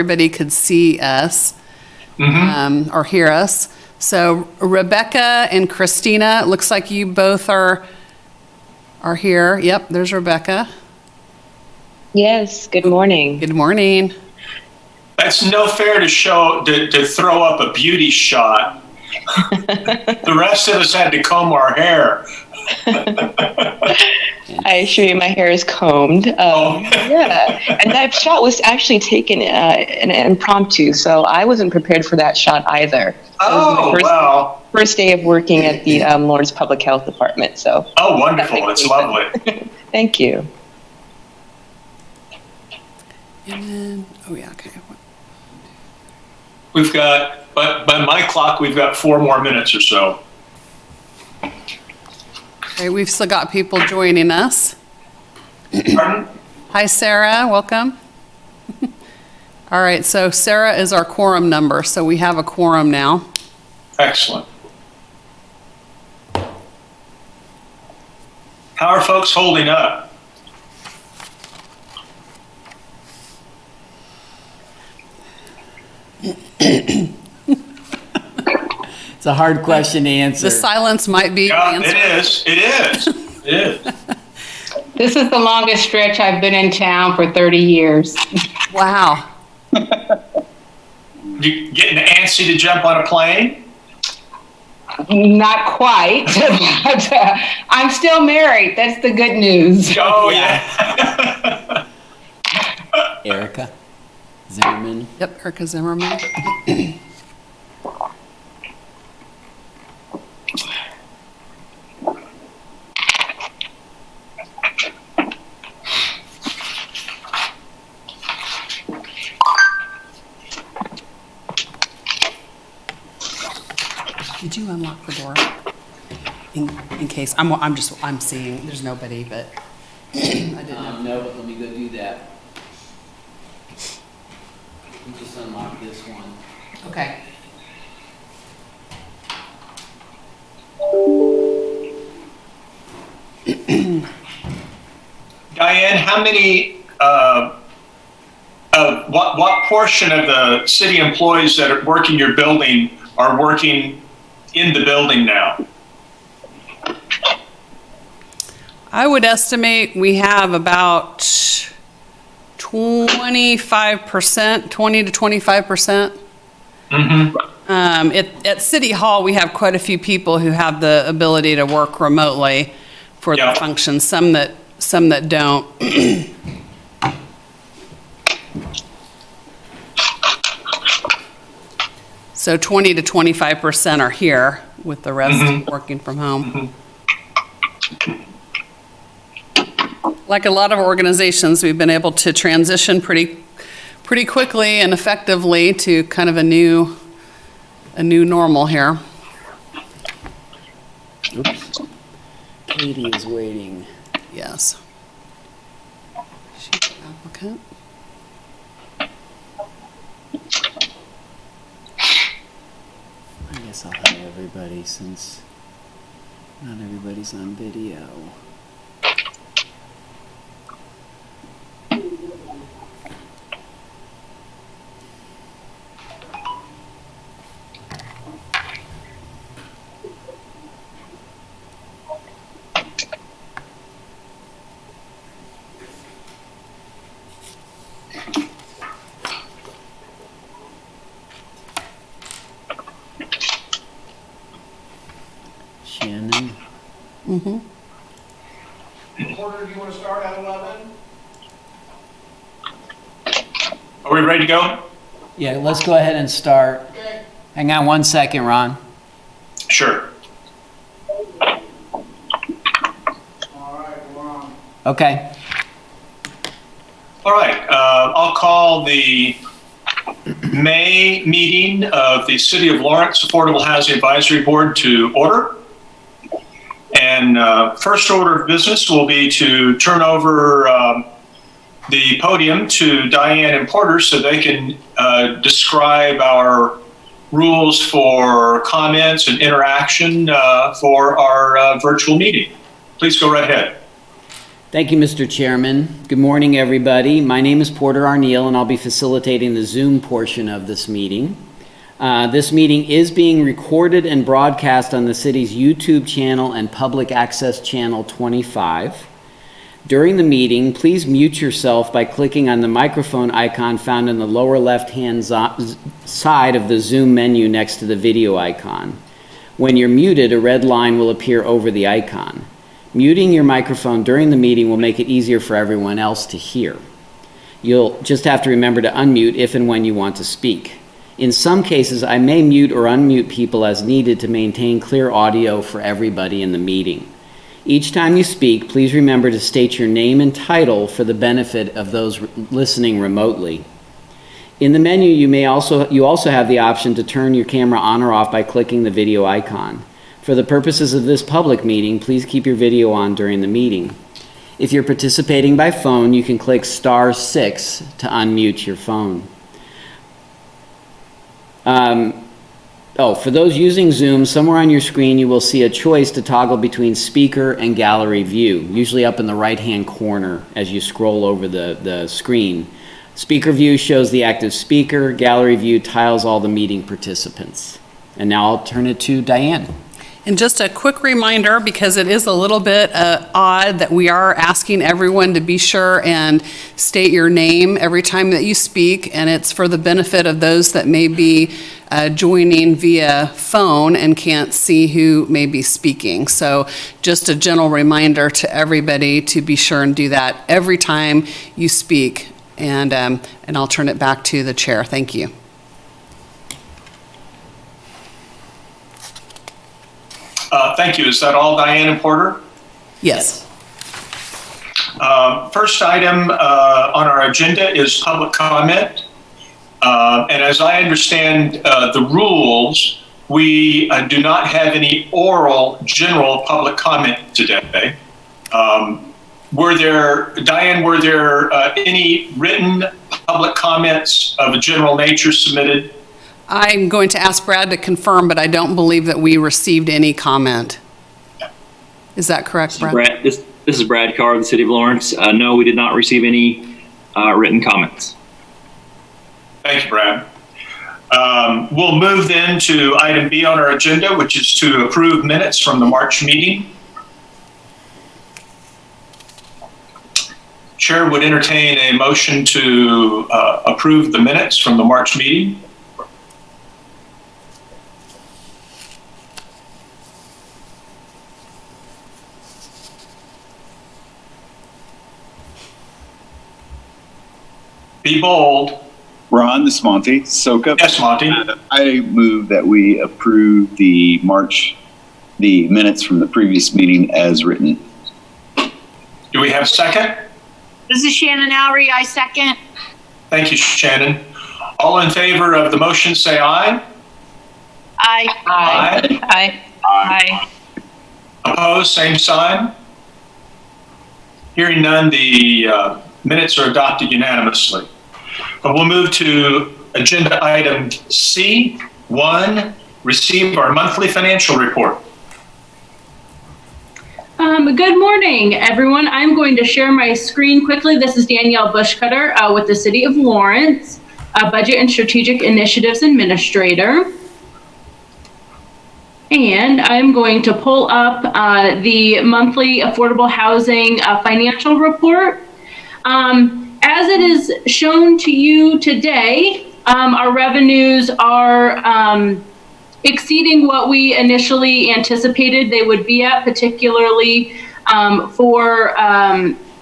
everybody could see us or hear us. So Rebecca and Christina, it looks like you both are here. Yep, there's Rebecca. Yes, good morning. Good morning. That's no fair to throw up a beauty shot. The rest of us had to comb our hair. I assure you my hair is combed. Yeah, and that shot was actually taken an impromptu, so I wasn't prepared for that shot either. Oh, wow. First day of working at the Lawrence Public Health Department, so. Oh, wonderful. It's lovely. Thank you. And then, oh yeah, okay. We've got, by my clock, we've got 4 more minutes or so. Okay, we've still got people joining us. Pardon? Hi, Sarah, welcome. All right, so Sarah is our quorum number, so we have a quorum now. Excellent. How are folks holding up? It's a hard question to answer. The silence might be the Yeah, answer. it is. This is the longest stretch I've been in town for 30 years. Wow. You getting antsy to jump on a plane? Not quite, but I'm still married. That's the good news. Oh, yeah. Erica Zimmerman. Yep, Erica Zimmerman. Did you unlock the door? In case, I'm seeing, there's nobody, but I didn't know. No, but let me go do that. We just unlocked this one. Okay. Diane, how many, what portion of the city employees that are working your building are working in the building now? I would estimate we have about 25%, 20 to 25%. At City Hall, we have quite a few people who have the ability to work remotely for the functions, some that don't. So 20 to 25% are here, with the rest working from home. Like a lot of organizations, we've been able to transition pretty quickly and effectively to kind of a new normal here. Oops. Katie is waiting. Yes. She's the applicant. I guess I'll have everybody since not everybody's on video. Shannon. Porter, do you want to start at 11? Are we ready to go? Yeah, let's go ahead and start. Okay. Hang on 1 second, Ron. Sure. All right, we're on. Okay. All right. I'll call the May meeting of the City of Lawrence Affordable Housing Advisory Board to order. And first order of business will be to turn over the podium to Diane and Porter so they can describe our rules for comments and interaction for our virtual meeting. Please go right ahead. Thank you, Mr. Chairman. Good morning, everybody. My name is Porter Arneal, and I'll be facilitating the Zoom portion of this meeting. This meeting is being recorded and broadcast on the city's YouTube channel and public access channel 25. During the meeting, please mute yourself by clicking on the microphone icon found in the lower left-hand side of the Zoom menu next to the video icon. When you're muted, a red line will appear over the icon. Muting your microphone during the meeting will make it easier for everyone else to hear. You'll just have to remember to unmute if and when you want to speak. In some cases, I may mute or unmute people as needed to maintain clear audio for everybody in the meeting. Each time you speak, please remember to state your name and title for the benefit of those listening remotely. In the menu, you also have the option to turn your camera on or off by clicking the video icon. For the purposes of this public meeting, please keep your video on during the meeting. If you're participating by phone, you can click *6 to unmute your phone. For those using Zoom, somewhere on your screen you will see a choice to toggle between speaker and gallery view, usually up in the right-hand corner as you scroll over the screen. Speaker view shows the active speaker, gallery view tiles all the meeting participants. And now I'll turn it to Diane. And just a quick reminder, because it is a little bit odd that we are asking everyone to be sure and state your name every time that you speak, and it's for the benefit of those that may be joining via phone and can't see who may be speaking. So just a general reminder to everybody to be sure and do that every time you speak. And I'll turn it back to the chair. Thank you. Thank you. Is that all, Diane and Porter? Yes. First item on our agenda is public comment. And as I understand the rules, we do not have any oral general public comment today. Diane, were there any written public comments of a general nature submitted? I'm going to ask Brad to confirm, but I don't believe that we received any comment. Is that correct, Brad? This is Brad Carr of the City of Lawrence. No, we did not receive any written comments. Thank you, Brad. We'll move then to item B on our agenda, which is to approve minutes from the March meeting. Chair would entertain a motion to approve the minutes from the March meeting. Be bold. Ron, this is Monty. Soka. Yes, Monty. I move that we approve the minutes from the previous meeting as written. Do we have a second? This is Shannon Oury. I second. Thank you, Shannon. All in favor of the motion, say aye. Aye. Aye. Aye. Aye. Opposed, same sign. Hearing none, the minutes are adopted unanimously. But we'll move to agenda item C1, receive our monthly financial report. Good morning, everyone. I'm going to share my screen quickly. This is Danielle Bushcutter with the City of Lawrence, Budget and Strategic Initiatives Administrator. And I'm going to pull up the monthly affordable housing financial report. As it is shown to you today, our revenues are exceeding what we initially anticipated they would be at, particularly for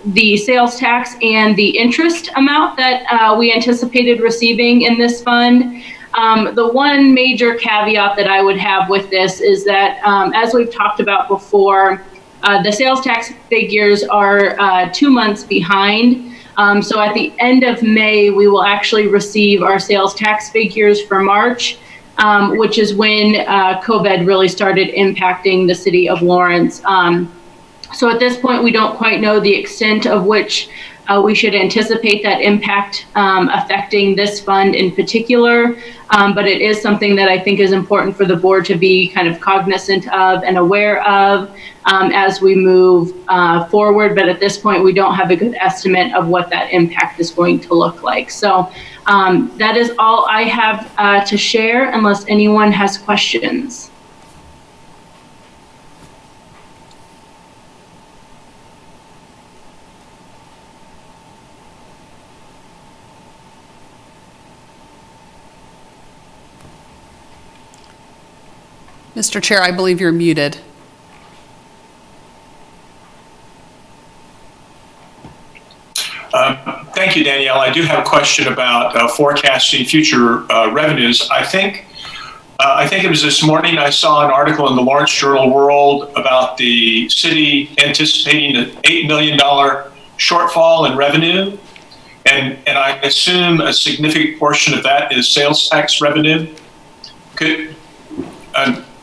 the sales tax and the interest amount that we anticipated receiving in this fund. The one major caveat that I would have with this is that, as we've talked about before, the sales tax figures are 2 months behind. So at the end of May, we will actually receive our sales tax figures for March, which is when COVID really started impacting the City of Lawrence. So at this point, we don't quite know the extent of which we should anticipate that impact affecting this fund in particular. But it is something that I think is important for the board to be kind of cognizant of and aware of as we move forward. But at this point, we don't have a good estimate of what that impact is going to look like. So that is all I have to share, unless anyone has questions. Mr. Chair, I believe you're muted. Thank you, Danielle. I do have a question about forecasting future revenues. I think it was this morning I saw an article in the Lawrence Journal World about the city anticipating an $8 million shortfall in revenue. And I assume a significant portion of that is sales tax revenue.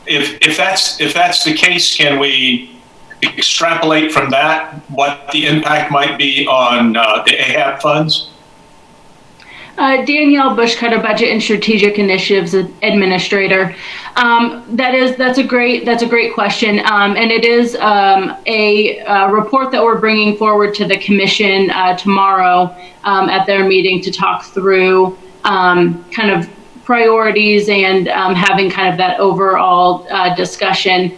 If that's the case, can we extrapolate from that what the impact might be on the AHAB funds? Danielle Bushcutter, Budget and Strategic Initiatives Administrator. That's a great question, and it is a report that we're bringing forward to the commission tomorrow at their meeting to talk through kind of priorities and having kind of that overall discussion.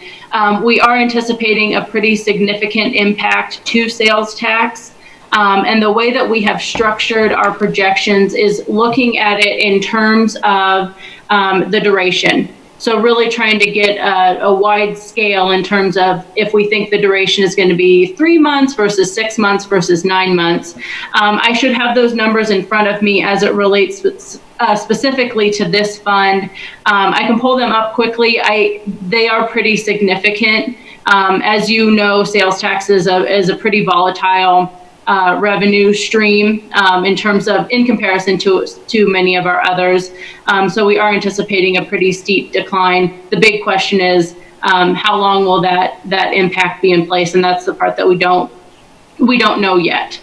We are anticipating a pretty significant impact to sales tax. And the way that we have structured our projections is looking at it in terms of the duration. So really trying to get a wide scale in terms of if we think the duration is going to be 3 months versus 6 months versus 9 months. I should have those numbers in front of me as it relates specifically to this fund. I can pull them up quickly. They are pretty significant. As you know, sales tax is a pretty volatile revenue stream in comparison to many of our others. So we are anticipating a pretty steep decline. The big question is how long will that impact be in place, and that's the part that we don't know yet.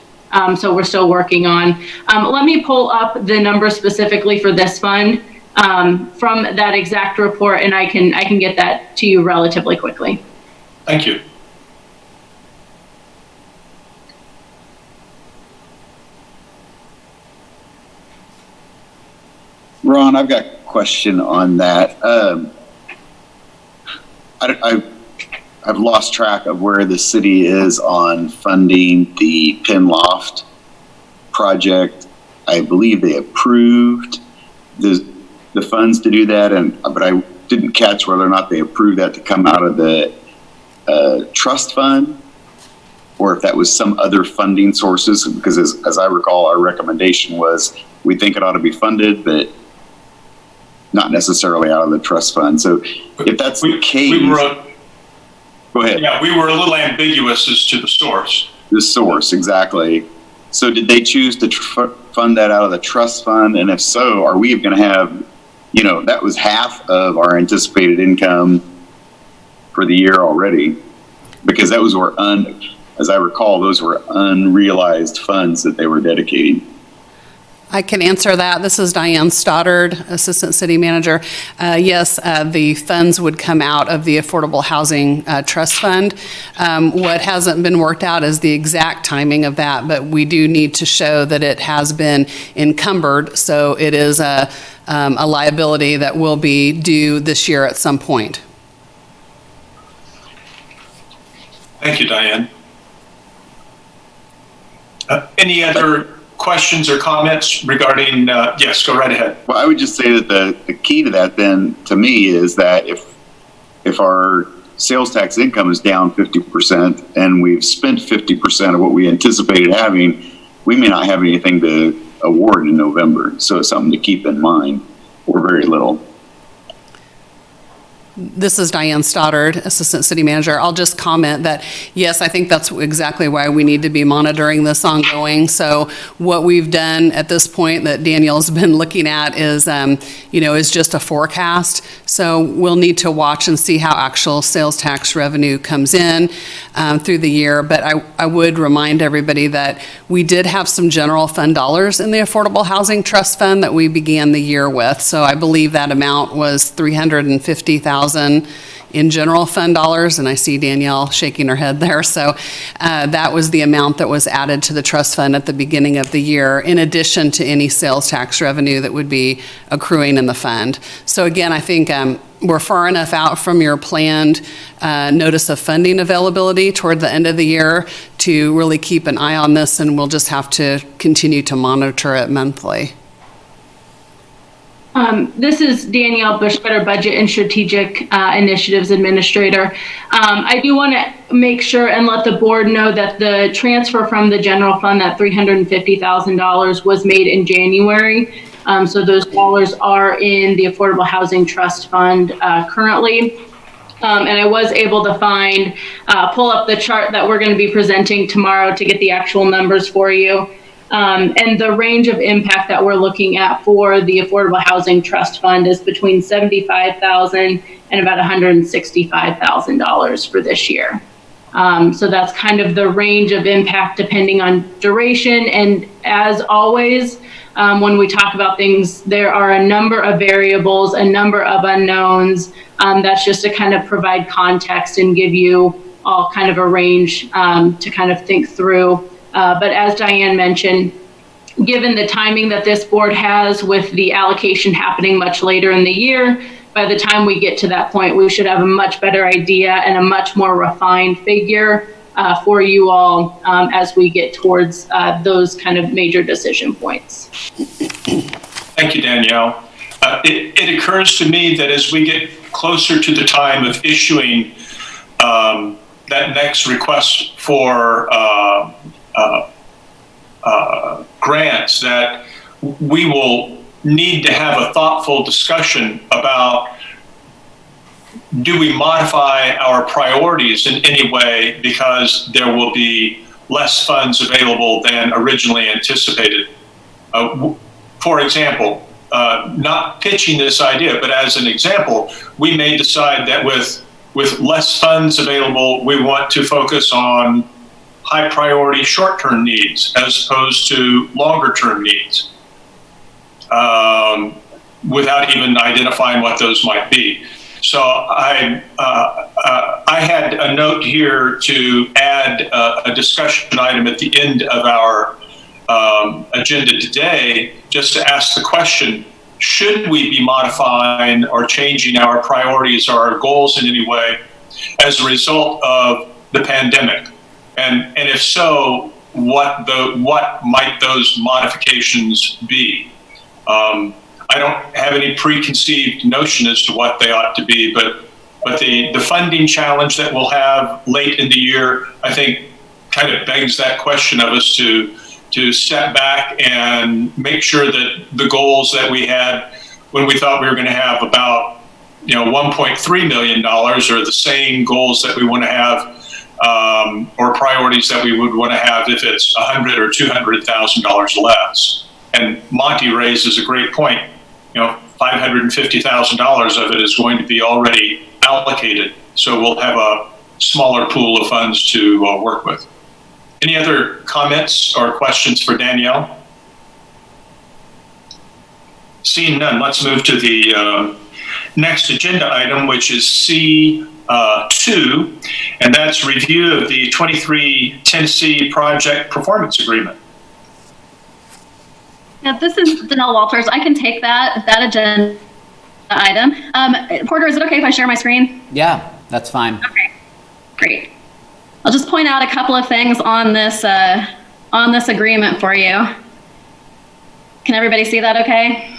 So we're still working on. Let me pull up the numbers specifically for this fund from that exact report, and I can get that to you relatively quickly. Thank you. Ron, I've got a question on that. I've lost track of where the city is on funding the Penn Loft project. I believe they approved the funds to do that, but I didn't catch whether or not they approved that to come out of the trust fund, or if that was some other funding sources. Because as I recall, our recommendation was we think it ought to be funded, but not necessarily out of the trust fund. So if that's the case, go ahead. Yeah, we were a little ambiguous as to the source. The source, exactly. So did they choose to fund that out of the trust fund? And if so, are we going to have, that was half of our anticipated income for the year already, because that was as I recall, those were unrealized funds that they were dedicating. I can answer that. This is Diane Stoddard, Assistant City Manager. Yes, the funds would come out of the Affordable Housing Trust Fund. What hasn't been worked out is the exact timing of that, but we do need to show that it has been encumbered, so it is a liability that will be due this year at some point. Thank you, Diane. Any other questions or comments regarding, yes, go right ahead. Well, I would just say that the key to that then, to me, is that if our sales tax income is down 50% and we've spent 50% of what we anticipated having, we may not have anything to award in November. So it's something to keep in mind, or very little. This is Diane Stoddard, Assistant City Manager. I'll just comment that, yes, I think that's exactly why we need to be monitoring this ongoing. So what we've done at this point that Danielle's been looking at is, is just a forecast. So we'll need to watch and see how actual sales tax revenue comes in through the year. But I would remind everybody that we did have some general fund dollars in the Affordable Housing Trust Fund that we began the year with. So I believe that amount was $350,000 in general fund dollars, and I see Danielle shaking her head there. So that was the amount that was added to the trust fund at the beginning of the year, in addition to any sales tax revenue that would be accruing in the fund. So again, I think we're far enough out from your planned notice of funding availability toward the end of the year to really keep an eye on this, and we'll just have to continue to monitor it monthly. This is Danielle Bushbetter, Budget and Strategic Initiatives Administrator. I do want to make sure and let the board know that the transfer from the general fund, that $350,000, was made in January. So those dollars are in the Affordable Housing Trust Fund currently. And I was able to pull up the chart that we're going to be presenting tomorrow to get the actual numbers for you. And the range of impact that we're looking at for the Affordable Housing Trust Fund is between $75,000 and about $165,000 for this year. So that's kind of the range of impact depending on duration. And as always, when we talk about things, there are a number of variables, a number of unknowns. That's just to kind of provide context and give you all kind of a range to kind of think through. But as Diane mentioned, given the timing that this board has with the allocation happening much later in the year, by the time we get to that point, we should have a much better idea and a much more refined figure for you all as we get towards those kind of major decision points. Thank you, Danielle. It occurs to me that as we get closer to the time of issuing that next request for grants, that we will need to have a thoughtful discussion about, do we modify our priorities in any way because there will be less funds available than originally anticipated? For example, not pitching this idea, but as an example, we may decide that with less funds available, we want to focus on high priority short-term needs as opposed to longer-term needs, without even identifying what those might be. So I had a note here to add a discussion item at the end of our agenda today, just to ask the question, should we be modifying or changing our priorities or our goals in any way as a result of the pandemic? And if so, what might those modifications be? I don't have any preconceived notion as to what they ought to be, but the funding challenge that we'll have late in the year, I think, kind of begs that question of us to step back and make sure that the goals that we had when we thought we were going to have about $1.3 million are the same goals that we want to have, or priorities that we would want to have if it's $100,000 or $200,000 less. And Monty raises a great point. $550,000 of it is going to be already allocated, so we'll have a smaller pool of funds to work with. Any other comments or questions for Danielle? Seeing none, let's move to the next agenda item, which is C2, and that's review of the 23 Tennessee Project Performance Agreement. Yeah, this is Danelle Walters. I can take that agenda item. Porter, is it okay if I share my screen? Yeah, that's fine. Okay, great. I'll just point out a couple of things on this agreement for you. Can everybody see that okay?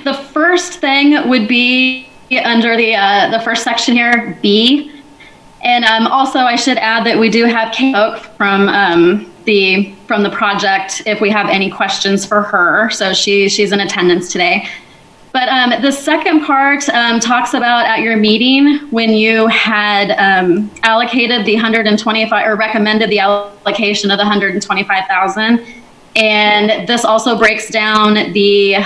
The first thing would be under the first section here, B. And also I should add that we do have Kate Oak from the project if we have any questions for her. So she's in attendance today. But the second part talks about at your meeting when you had allocated the 125 or recommended the allocation of the 125,000. And this also breaks down the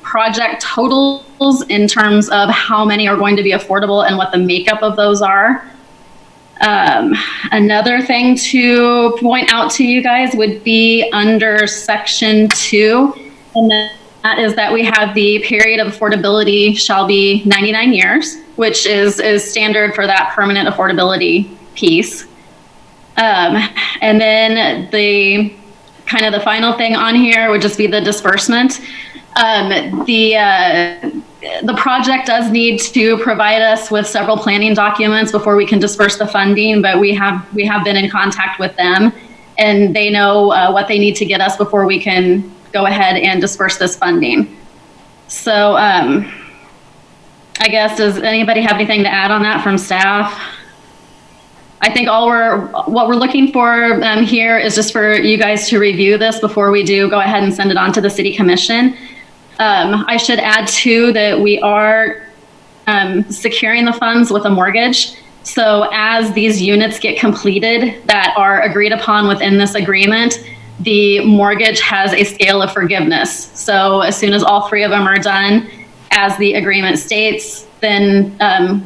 project totals in terms of how many are going to be affordable and what the makeup of those are. Another thing to point out to you guys would be under section 2, and that is that we have the period of affordability shall be 99 years, which is standard for that permanent affordability piece. And then the kind of the final thing on here would just be the disbursement. The project does need to provide us with several planning documents before we can disperse the funding, but we have been in contact with them, and they know what they need to get us before we can go ahead and disperse this funding. So I guess, does anybody have anything to add on that from staff? I think what we're looking for here is just for you guys to review this before we do go ahead and send it on to the City Commission. I should add too that we are securing the funds with a mortgage. So as these units get completed that are agreed upon within this agreement, the mortgage has a scale of forgiveness. So as soon as all 3 of them are done, as the agreement states, then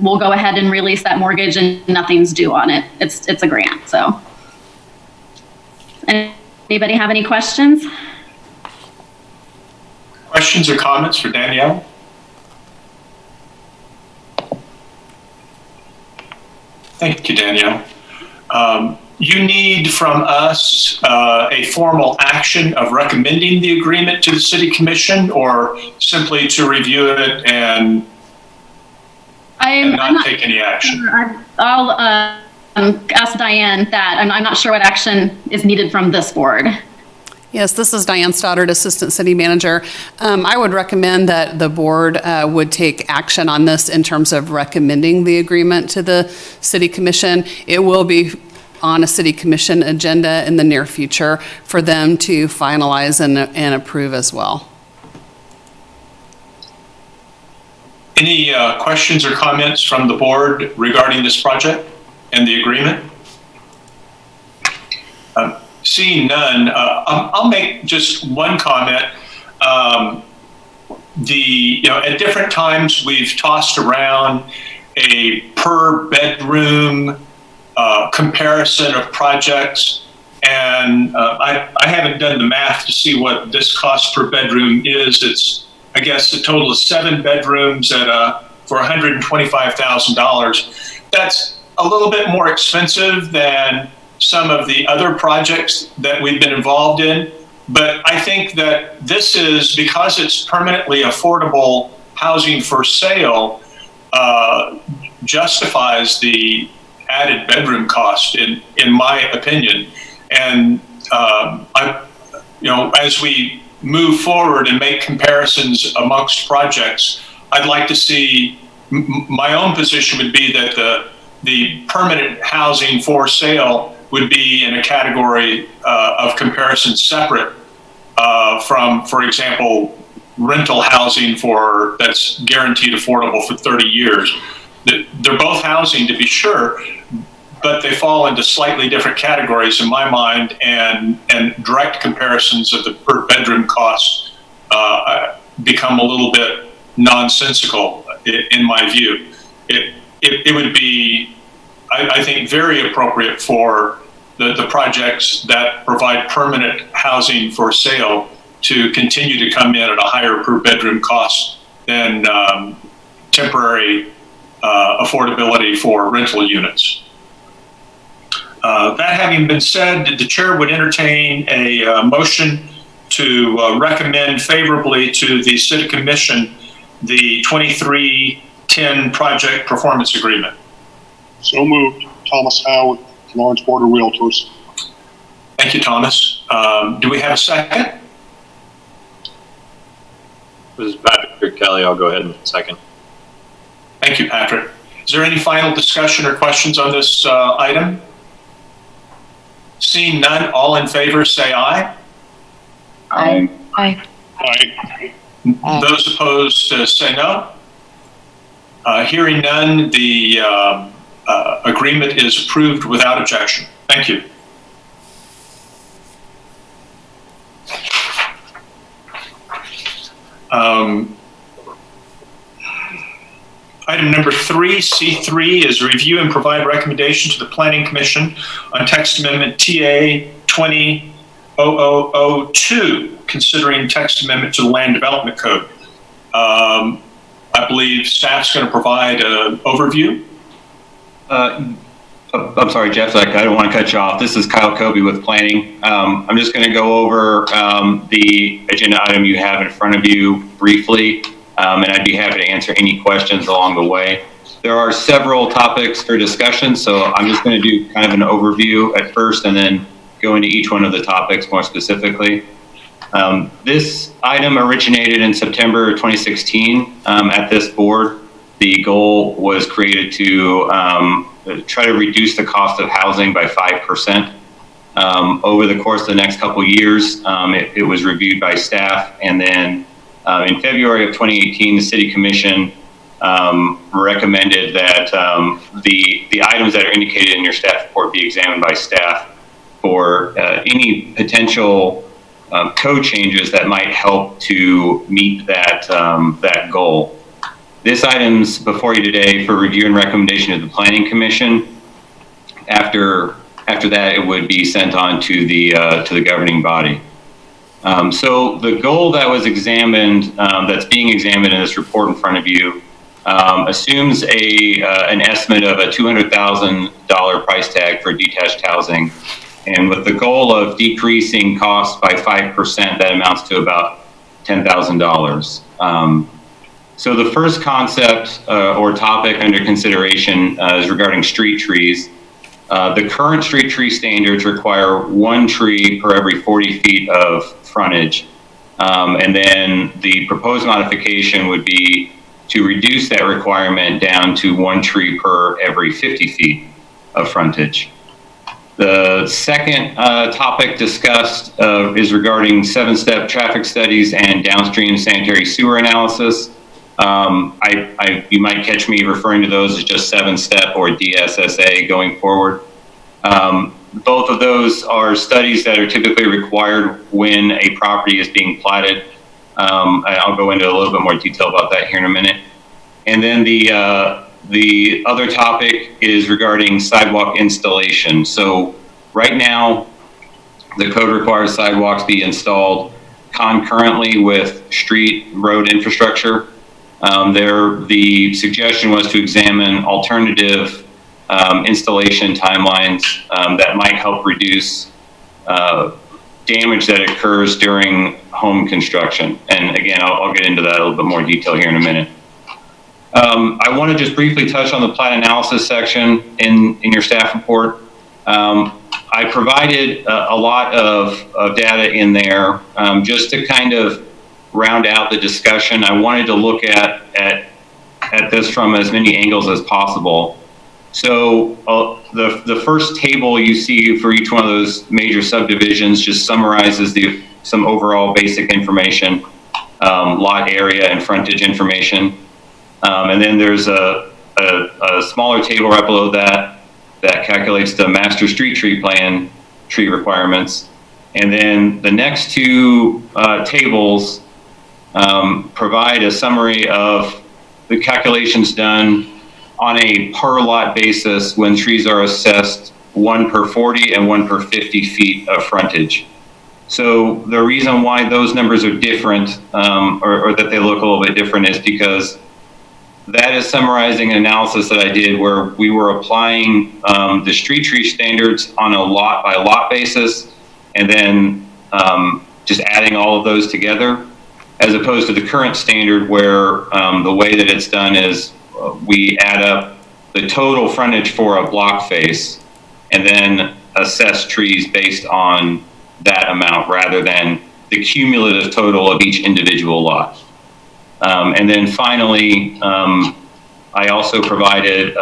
we'll go ahead and release that mortgage and nothing's due on it. It's a grant, so. Anybody have any questions? Questions or comments for Danielle? Thank you, Danielle. You need from us a formal action of recommending the agreement to the City Commission, or simply to review it and not take any action? I'll ask Diane that. I'm not sure what action is needed from this board. Yes, this is Diane Stoddard, Assistant City Manager. I would recommend that the board would take action on this in terms of recommending the agreement to the City Commission. It will be on a City Commission agenda in the near future for them to finalize and approve as well. Any questions or comments from the board regarding this project and the agreement? Seeing none, I'll make just one comment. At different times we've tossed around a per bedroom comparison of projects, and I haven't done the math to see what this cost per bedroom is. It's, I guess, a total of 7 bedrooms for $125,000. That's a little bit more expensive than some of the other projects that we've been involved in. But I think that this is, because it's permanently affordable housing for sale, justifies the added bedroom cost in my opinion. And as we move forward and make comparisons amongst projects, I'd like to see, my own position would be that the permanent housing for sale would be in a category of comparison separate from, for example, rental housing that's guaranteed affordable for 30 years. They're both housing, to be sure, but they fall into slightly different categories in my mind, and direct comparisons of the per bedroom costs become a little bit nonsensical in my view. It would be, I think, very appropriate for the projects that provide permanent housing for sale to continue to come in at a higher per bedroom cost than temporary affordability for rental units. That having been said, the chair would entertain a motion to recommend favorably to the City Commission the 2310 project performance agreement. So moved. Thomas Howard, Lawrence Border Realtors. Thank you, Thomas. Do we have a second? This is Patrick Kelly. I'll go ahead and second. Thank you, Patrick. Is there any final discussion or questions on this item? Seeing none, all in favor say aye. Aye. Aye. Aye. Those opposed say no. Hearing none, the agreement is approved without objection. Thank you. Item number 3, C3, is review and provide recommendation to the Planning Commission on text amendment TA 20-0002, considering text amendment to the Land Development Code. I believe staff's going to provide an overview. I'm sorry, Jeff, I don't want to cut you off. This is Kyle Kobe with Planning. I'm just going to go over the agenda item you have in front of you briefly, and I'd be happy to answer any questions along the way. There are several topics for discussion, so I'm just going to do kind of an overview at first and then go into each one of the topics more specifically. This item originated in September 2016 at this board. The goal was created to try to reduce the cost of housing by 5%. Over the course of the next couple of years, it was reviewed by staff, and then in February of 2018, the City Commission recommended that the items that are indicated in your staff report be examined by staff for any potential code changes that might help to meet that goal. This item's before you today for review and recommendation of the Planning Commission. After that, it would be sent on to the governing body. So the goal that was examined, that's being examined in this report in front of you, assumes an estimate of a $200,000 price tag for detached housing. And with the goal of decreasing costs by 5%, that amounts to about $10,000. So the first concept or topic under consideration is regarding street trees. The current street tree standards require 1 tree per every 40 feet of frontage. And then the proposed modification would be to reduce that requirement down to 1 tree per every 50 feet of frontage. The second topic discussed is regarding 7-step traffic studies and downstream sanitary sewer analysis. You might catch me referring to those as just 7-step or DSSA going forward. Both of those are studies that are typically required when a property is being platted. I'll go into a little bit more detail about that here in a minute. And then the other topic is regarding sidewalk installation. So right now, the code requires sidewalks be installed concurrently with street road infrastructure. The suggestion was to examine alternative installation timelines that might help reduce damage that occurs during home construction. And again, I'll get into that a little bit more detail here in a minute. I want to just briefly touch on the plat analysis section in your staff report. I provided a lot of data in there just to kind of round out the discussion. I wanted to look at this from as many angles as possible. So the first table you see for each one of those major subdivisions just summarizes some overall basic information, lot area and frontage information. And then there's a smaller table right below that calculates the master street tree plan tree requirements. And then the next 2 tables provide a summary of the calculations done on a per lot basis when trees are assessed 1 per 40 and 1 per 50 feet of frontage. So the reason why those numbers are different or that they look a little bit different is because that is summarizing an analysis that I did where we were applying the street tree standards on a lot by lot basis and then just adding all of those together, as opposed to the current standard where the way that it's done is we add up the total frontage for a block face and then assess trees based on that amount rather than the cumulative total of each individual lot. And then finally, I also provided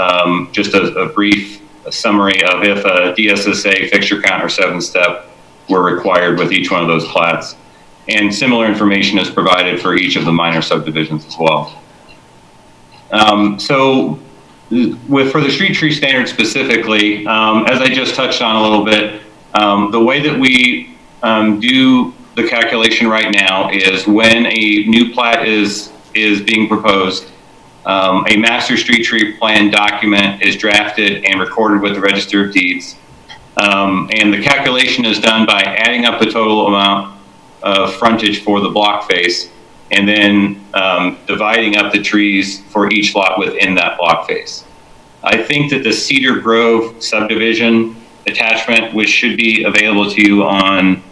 just a brief summary of if a DSSA fixture count or 7-step were required with each one of those plats. And similar information is provided for each of the minor subdivisions as well. So for the street tree standard specifically, as I just touched on a little bit, the way that we do the calculation right now is when a new plat is being proposed, a master street tree plan document is drafted and recorded with the Register of Deeds. And the calculation is done by adding up the total amount of frontage for the block face and then dividing up the trees for each lot within that block face. I think that the Cedar Grove subdivision attachment, which should be available to you on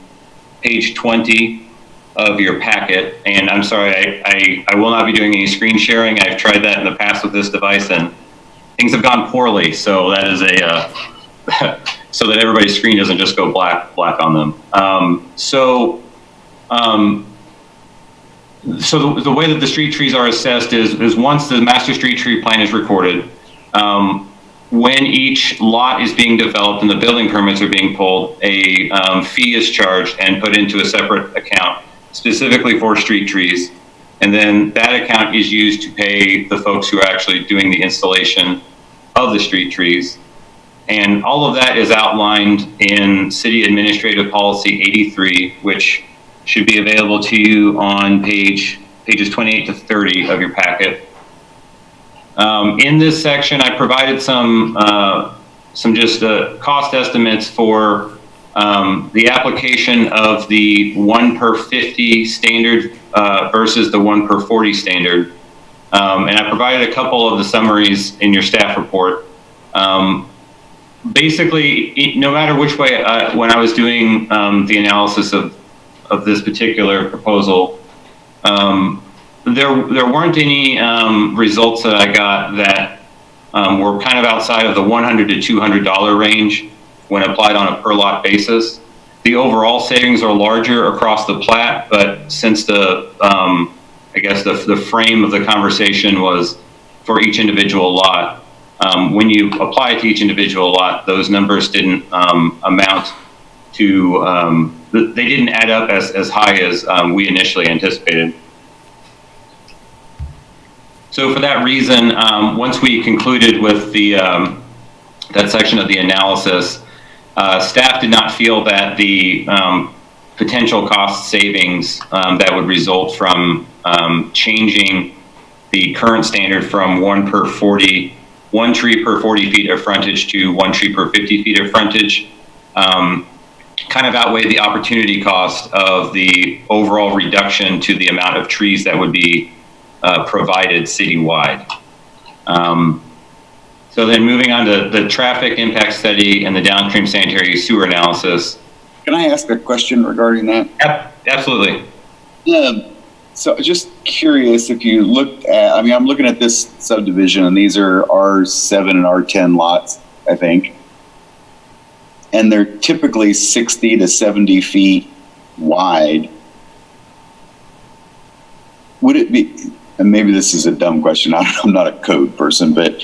page 20 of your packet, and I'm sorry, I will not be doing any screen sharing. I've tried that in the past with this device and things have gone poorly, so that is so that everybody's screen doesn't just go black on them. So the way that the street trees are assessed is once the master street tree plan is recorded, when each lot is being developed and the building permits are being pulled, a fee is charged and put into a separate account specifically for street trees. And then that account is used to pay the folks who are actually doing the installation of the street trees. And all of that is outlined in City Administrative Policy 83, which should be available to you on pages 28 to 30 of your packet. In this section, I provided some just cost estimates for the application of the 1 per 50 standard versus the 1 per 40 standard. And I provided a couple of the summaries in your staff report. Basically, no matter which way, when I was doing the analysis of this particular proposal, there weren't any results that I got that were kind of outside of the $100 to $200 range when applied on a per lot basis. The overall savings are larger across the plat, but since I guess the frame of the conversation was for each individual lot, when you apply it to each individual lot, those numbers didn't amount to, they didn't add up as high as we initially anticipated. So for that reason, once we concluded with that section of the analysis, staff did not feel that the potential cost savings that would result from changing the current standard from 1 tree per 40 feet of frontage to 1 tree per 50 feet of frontage kind of outweighed the opportunity cost of the overall reduction to the amount of trees that would be provided citywide. So then moving on to the traffic impact study and the downstream sanitary sewer analysis. Can I ask a question regarding that? Yep, absolutely. So just curious if you looked at, I mean, I'm looking at this subdivision and these are R7 and R10 lots, I think. And they're typically 60 to 70 feet wide. Would it be, and maybe this is a dumb question, I'm not a code person, but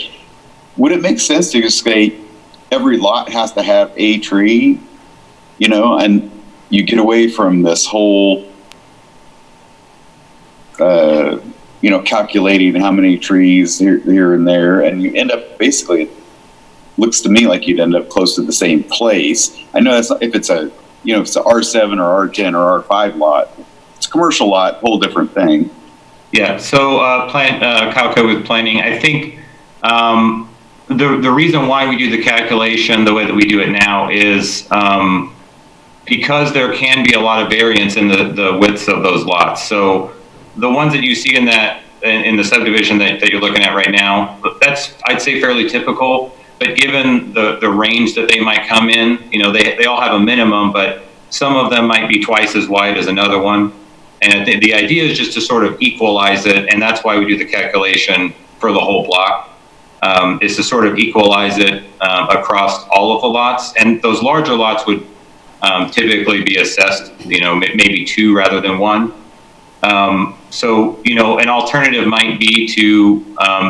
would it make sense to just say every lot has to have a tree, you know, and you get away from this whole, you know, calculating how many trees here and there, and you end up basically, it looks to me like you'd end up close to the same place. I know that's not, if it's a, you know, if it's a R7 or R10 or R5 lot, it's a commercial lot, whole different thing. Yeah, so Kyle Code with planning, I think the reason why we do the calculation the way that we do it now is because there can be a lot of variance in the widths of those lots. So the ones that you see in the subdivision that you're looking at right now, that's, I'd say, fairly typical. But given the range that they might come in, you know, they all have a minimum, but some of them might be twice as wide as another one. And the idea is just to sort of equalize it, and that's why we do the calculation for the whole block, is to sort of equalize it across all of the lots. And those larger lots would typically be assessed, you know, maybe 2 rather than 1. So, you know, an alternative might be to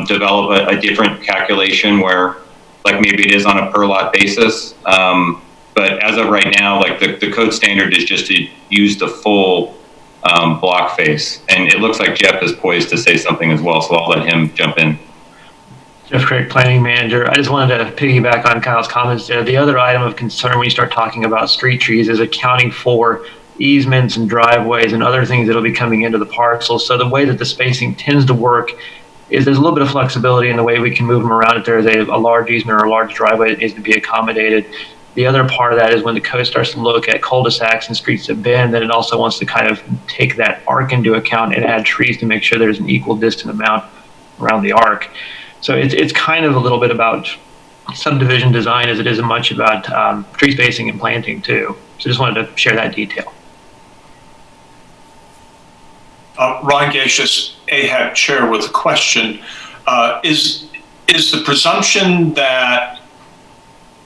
develop a different calculation where, like, maybe it is on a per lot basis. But as of right now, like, the code standard is just to use the full block face. And it looks like Jeff is poised to say something as well, so I'll let him jump in. Jeff Craig, Planning Manager. I just wanted to piggyback on Kyle's comments there. The other item of concern when you start talking about street trees is accounting for easements and driveways and other things that'll be coming into the parcel. So the way that the spacing tends to work is there's a little bit of flexibility in the way we can move them around if there's a large easement or a large driveway that needs to be accommodated. The other part of that is when the code starts to look at cul-de-sacs and streets that bend, then it also wants to kind of take that arc into account and add trees to make sure there's an equal distant amount around the arc. So it's kind of a little bit about subdivision design as it is much about tree spacing and planting too. So just wanted to share that detail. Ron Gacious, AHAB Chair, with a question. Is the presumption that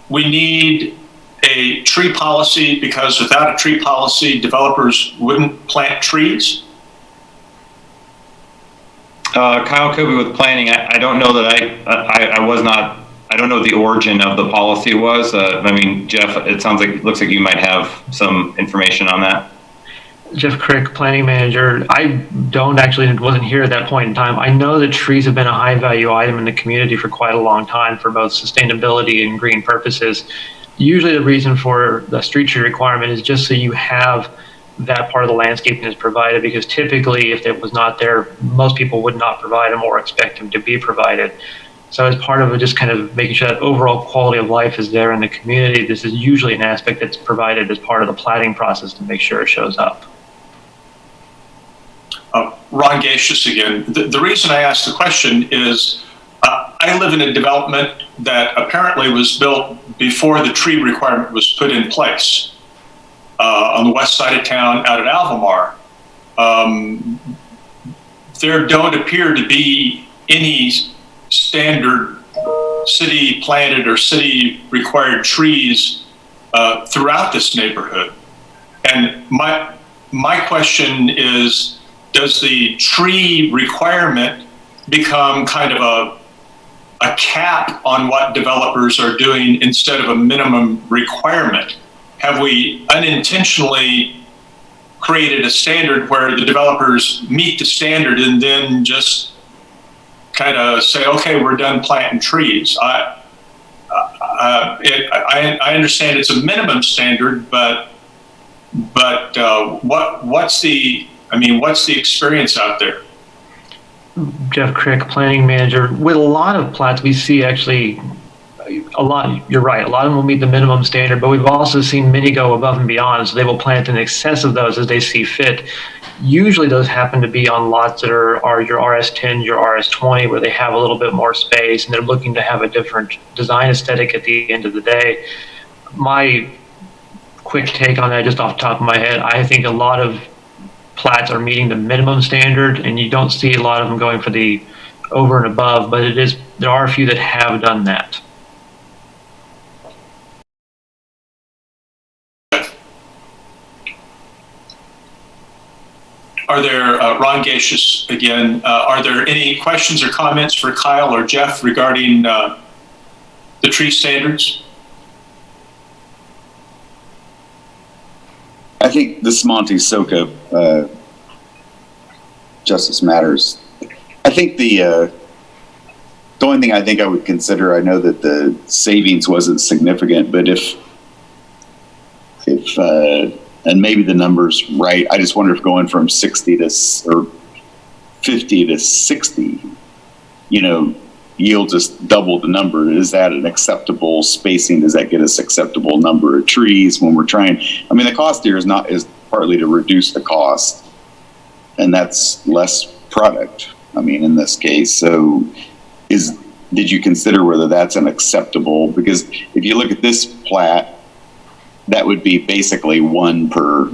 we need a tree policy because without a tree policy, developers wouldn't plant trees? Kyle Kobe with planning. I don't know that I don't know what the origin of the policy was. I mean, Jeff, it looks like you might have some information on that. Jeff Crick, Planning Manager. I wasn't here at that point in time. I know that trees have been a high value item in the community for quite a long time for both sustainability and green purposes. Usually the reason for the street tree requirement is just so you have that part of the landscaping is provided, because typically if it was not there, most people would not provide them or expect them to be provided. So as part of it, just kind of making sure that overall quality of life is there in the community, this is usually an aspect that's provided as part of the planning process to make sure it shows up. Ron Gacious again. The reason I asked the question is I live in a development that apparently was built before the tree requirement was put in place on the west side of town out at Alvamar. There don't appear to be any standard city planted or city required trees throughout this neighborhood. And my question is, does the tree requirement become kind of a cap on what developers are doing instead of a minimum requirement? Have we unintentionally created a standard where the developers meet the standard and then just kind of say, okay, we're done planting trees? I understand it's a minimum standard, but what's the experience out there? Jeff Crick, Planning Manager. With a lot of plats, we see actually a lot, you're right, a lot of them will meet the minimum standard, but we've also seen many go above and beyond, so they will plant in excess of those as they see fit. Usually those happen to be on lots that are your RS10, your RS20, where they have a little bit more space and they're looking to have a different design aesthetic at the end of the day. My quick take on that, just off the top of my head, I think a lot of plats are meeting the minimum standard, and you don't see a lot of them going for the over and above, but there are a few that have done that. Are there, Ron Gacious again, are there any questions or comments for Kyle or Jeff regarding the tree standards? I think this is Monty Soka, Justice Matters. I think the only thing I think I would consider, I know that the savings wasn't significant, but if and maybe the number's right, I just wonder if going from 50 to 60, yield just double the number. Is that an acceptable spacing? Does that get us acceptable number of trees when we're trying? I mean, the cost here is partly to reduce the cost, and that's less product. I mean, in this case, so did you consider whether that's an acceptable? Because if you look at this plat, that would be basically one per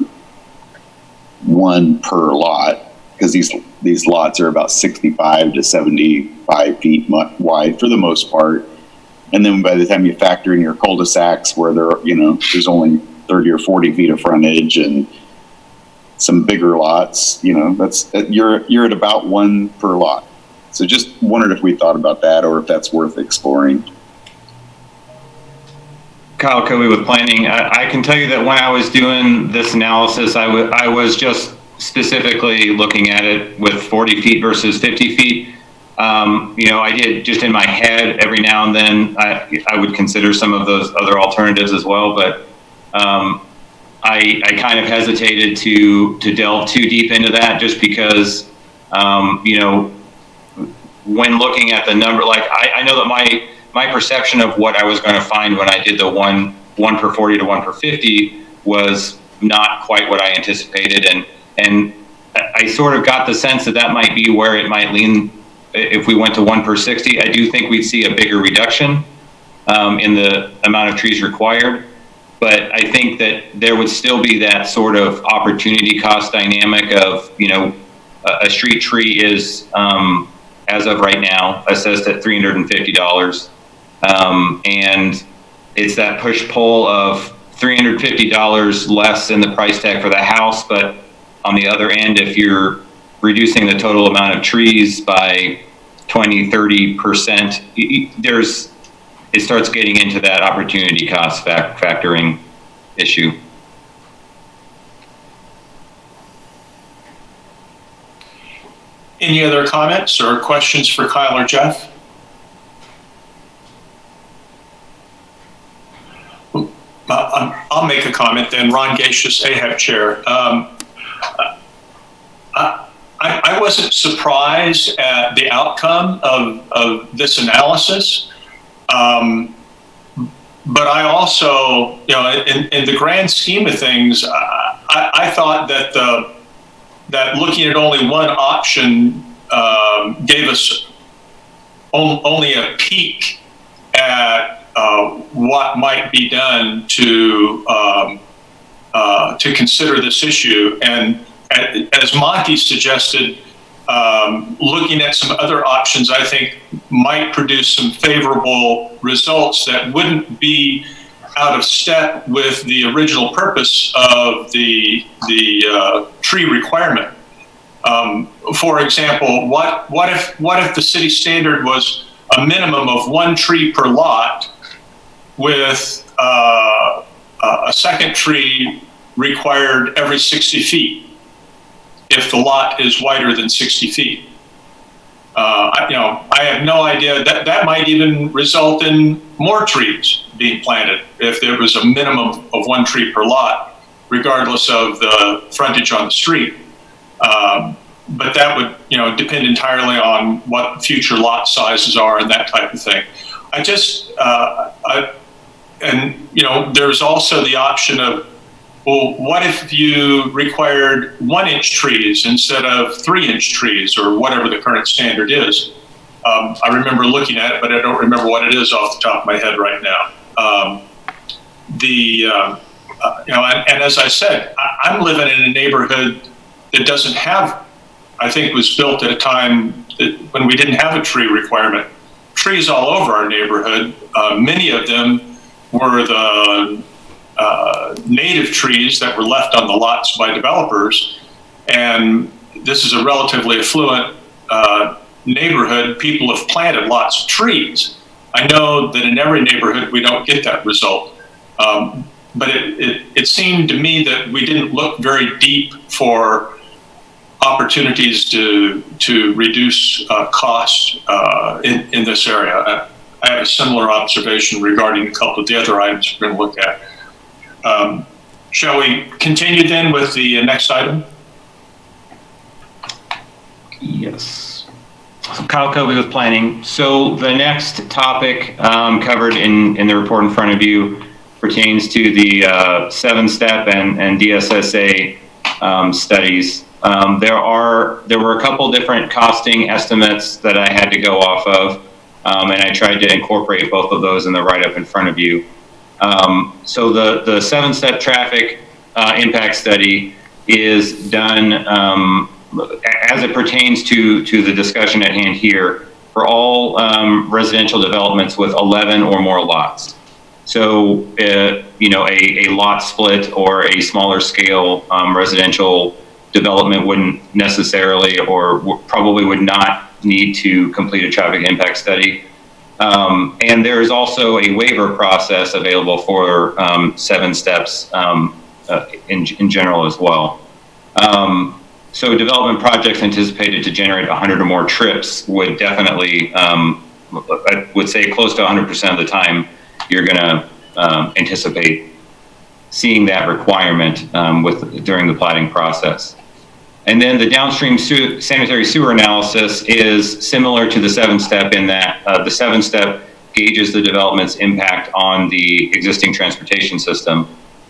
lot, because these lots are about 65 to 75 feet wide for the most part. And then by the time you factor in your cul-de-sacs where there's only 30 or 40 feet of frontage and some bigger lots, you're at about one per lot. So just wondered if we thought about that or if that's worth exploring. Kyle Kobe with planning. I can tell you that when I was doing this analysis, I was just specifically looking at it with 40 feet versus 50 feet, I did just in my head every now and then, I would consider some of those other alternatives as well, but I kind of hesitated to delve too deep into that just because, when looking at the number, like I know that my perception of what I was going to find when I did the one per 40 to 1 per 50 was not quite what I anticipated, and I sort of got the sense that might be where it might lean if we went to 1 per 60. I do think we'd see a bigger reduction in the amount of trees required, but I think that there would still be that sort of opportunity cost dynamic of, a street tree is, as of right now, assessed at $350. And it's that push-pull of $350 less in the price tag for the house, but on the other end, if you're reducing the total amount of trees by 20-30%, it starts getting into that opportunity cost factoring issue. Any other comments or questions for Kyle or Jeff? I'll make a comment then. Ron Gacious, AHEB Chair. I wasn't surprised at the outcome of this analysis, but I also, in the grand scheme of things, I thought that that looking at only one option gave us only a peek at what might be done to consider this issue. And as Monty suggested, looking at some other options, I think might produce some favorable results that wouldn't be out of step with the original purpose of the tree requirement. For example, what if the city standard was a minimum of 1 tree per lot, with a second tree required every 60 feet if the lot is wider than 60 feet? I have no idea. That might even result in more trees being planted if there was a minimum of 1 tree per lot, regardless of the frontage on the street. But that would, depend entirely on what future lot sizes are and that type of thing. There's also the option of, well, what if you required 1-inch trees instead of 3-inch trees, or whatever the current standard is? I remember looking at it, but I don't remember what it is off the top of my head right now. And as I said, I'm living in a neighborhood that doesn't have, I think was built at a time when we didn't have a tree requirement. Trees all over our neighborhood. Many of them were the native trees that were left on the lots by developers. And this is a relatively affluent neighborhood. People have planted lots of trees. I know that in every neighborhood we don't get that result. But it seemed to me that we didn't look very deep for opportunities to reduce costs in this area. I have a similar observation regarding a couple of the other items we're going to look at. Shall we continue then with the next item? Yes. So Kyle Kobe with planning. So the next topic covered in the report in front of you pertains to the 7-step and DSSA studies. There were a couple different costing estimates that I had to go off of, and I tried to incorporate both of those in the write-up in front of you. So the 7-step traffic impact study is done as it pertains to the discussion at hand here for all residential developments with 11 or more lots. So, a lot split or a smaller scale residential development wouldn't necessarily or probably would not need to complete a traffic impact study. And there is also a waiver process available for 7 steps in general as well. So development projects anticipated to generate 100 or more trips would definitely, I would say close to 100% of the time, you're going to anticipate seeing that requirement during the plating process. And then the downstream sanitary sewer analysis is similar to the 7-step in that the 7-step gauges the development's impact on the existing transportation system.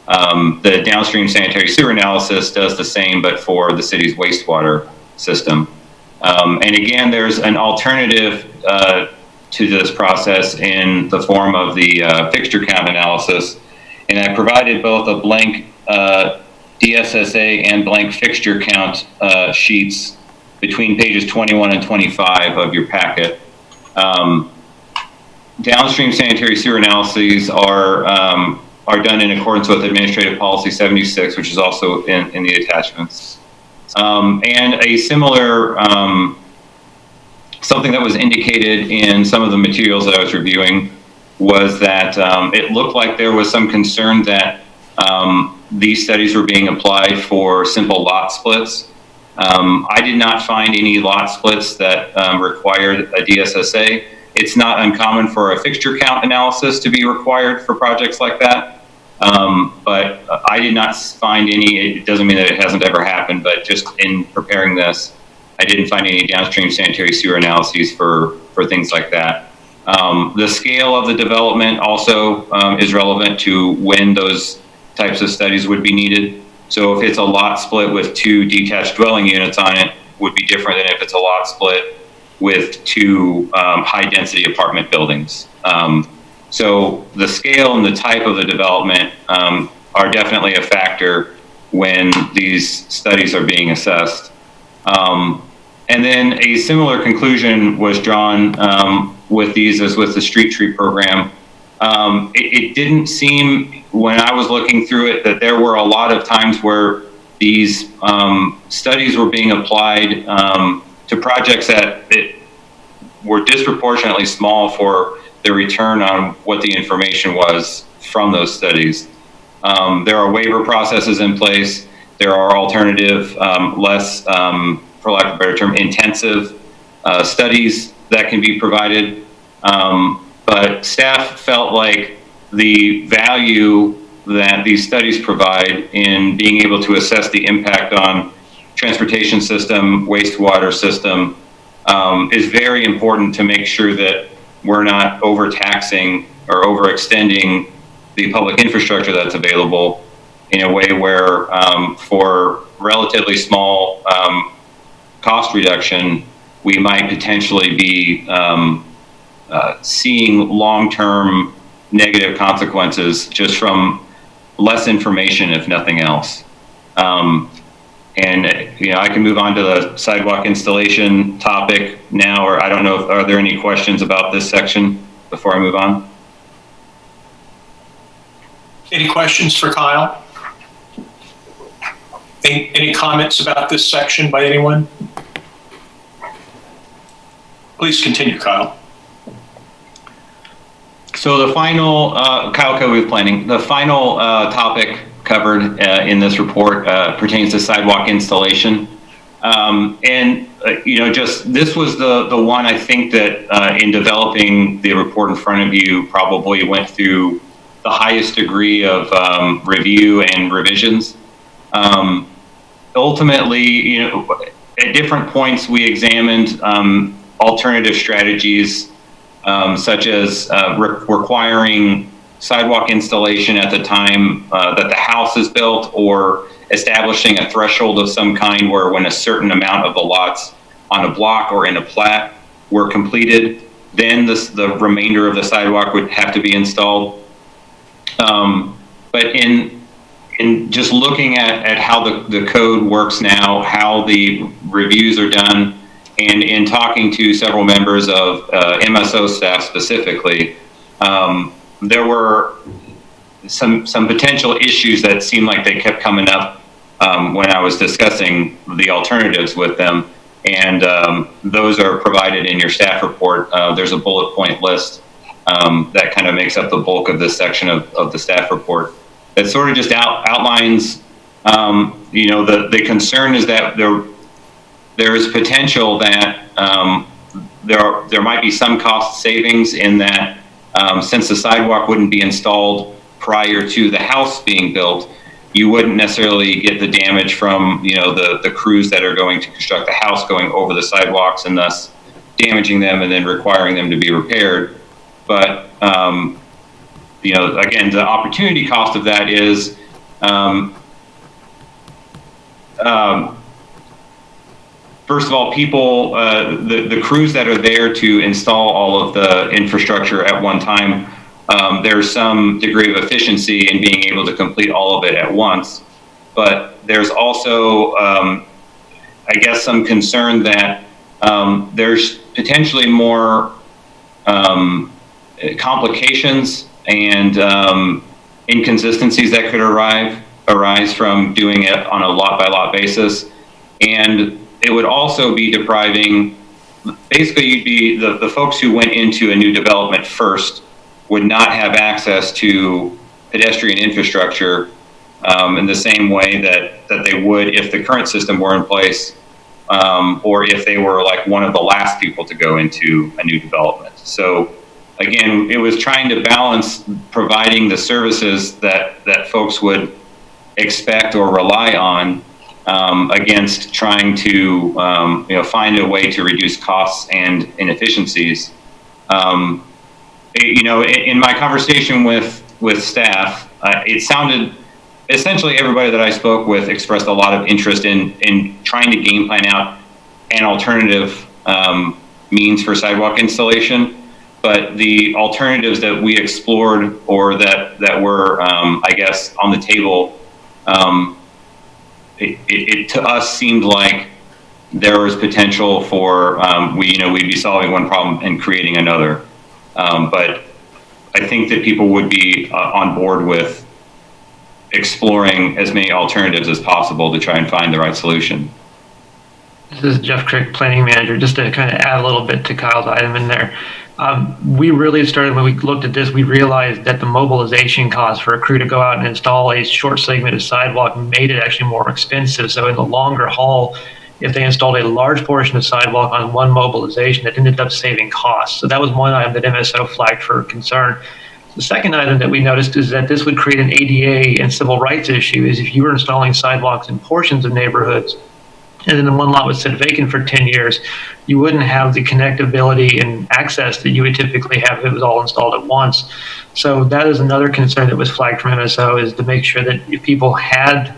The downstream sanitary sewer analysis does the same, but for the city's wastewater system. And again, there's an alternative to this process in the form of the fixture count analysis. And I provided both a blank DSSA and blank fixture count sheets between pages 21 and 25 of your packet. Downstream sanitary sewer analyses are done in accordance with Administrative Policy 76, which is also in the attachments. And a similar, something that was indicated in some of the materials that I was reviewing was that it looked like there was some concern that these studies were being applied for simple lot splits. I did not find any lot splits that required a DSSA. It's not uncommon for a fixture count analysis to be required for projects like that. But I did not find any. It doesn't mean that it hasn't ever happened, but just in preparing this, I didn't find any downstream sanitary sewer analyses for things like that. The scale of the development also is relevant to when those types of studies would be needed. So if it's a lot split with 2 detached dwelling units on it, would be different than if it's a lot split with 2 high-density apartment buildings. So the scale and the type of the development are definitely a factor when these studies are being assessed. And then a similar conclusion was drawn with these as with the street tree program. It didn't seem, when I was looking through it, that there were a lot of times where these studies were being applied to projects that were disproportionately small for the return on what the information was from those studies. There are waiver processes in place. There are alternative, less, for lack of a better term, intensive studies that can be provided. But staff felt like the value that these studies provide in being able to assess the impact on transportation system, wastewater system, is very important to make sure that we're not overtaxing or overextending the public infrastructure that's available in a way where for relatively small cost reduction, we might potentially be seeing long-term negative consequences just from less information, if nothing else. And I can move on to the sidewalk installation topic now, or I don't know, are there any questions about this section before I move on? Any questions for Kyle? Any comments about this section by anyone? Please continue, Kyle. So the final, Kyle Kobe with planning, the final topic covered in this report pertains to sidewalk installation. Just this was the one I think that in developing the report in front of you probably went through the highest degree of review and revisions. Ultimately, at different points we examined alternative strategies such as requiring sidewalk installation at the time that the house is built, or establishing a threshold of some kind where when a certain amount of the lots on a block or in a plat were completed, then the remainder of the sidewalk would have to be installed. But in just looking at how the code works now, how the reviews are done, and in talking to several members of MSO staff specifically, there were some potential issues that seemed like they kept coming up when I was discussing the alternatives with them. And those are provided in your staff report. There's a bullet point list that kind of makes up the bulk of this section of the staff report. That sort of just outlines, the concern is that there is potential that there might be some cost savings in that since the sidewalk wouldn't be installed prior to the house being built, you wouldn't necessarily get the damage from, you know, the crews that are going to construct the house going over the sidewalks and thus damaging them and then requiring them to be repaired. But, you know, again, the opportunity cost of that is, first of all, people, the crews that are there to install all of the infrastructure at one time, there's some degree of efficiency in being able to complete all of it at once. But there's also, I guess, some concern that there's potentially more complications and inconsistencies that could arise from doing it on a lot-by-lot basis. And it would also be depriving, basically you'd be, the folks who went into a new development first would not have access to pedestrian infrastructure in the same way that they would if the current system were in place, or if they were like one of the last people to go into a new development. So again, it was trying to balance providing the services that folks would expect or rely on against trying to you know, find a way to reduce costs and inefficiencies. You know, in my conversation with staff, it sounded essentially everybody that I spoke with expressed a lot of interest in trying to game plan out an alternative means for sidewalk installation. But the alternatives that we explored or that were, I guess, on the table, it to us seemed like there was potential for we'd be solving one problem and creating another. But I think that people would be on board with exploring as many alternatives as possible to try and find the right solution. This is Jeff Crick, Planning Manager. Just to kind of add a little bit to Kyle's item in there. We really started, when we looked at this, we realized that the mobilization cost for a crew to go out and install a short segment of sidewalk made it actually more expensive. So in the longer haul, if they installed a large portion of sidewalk on one mobilization, it ended up saving costs. So that was one item that MSO flagged for concern. The second item that we noticed is that this would create an ADA and civil rights issue, is if you were installing sidewalks in portions of neighborhoods, and then the one lot would sit vacant for 10 years, you wouldn't have the connectability and access that you would typically have if it was all installed at once. So that is another concern that was flagged from MSO, is to make sure that if people had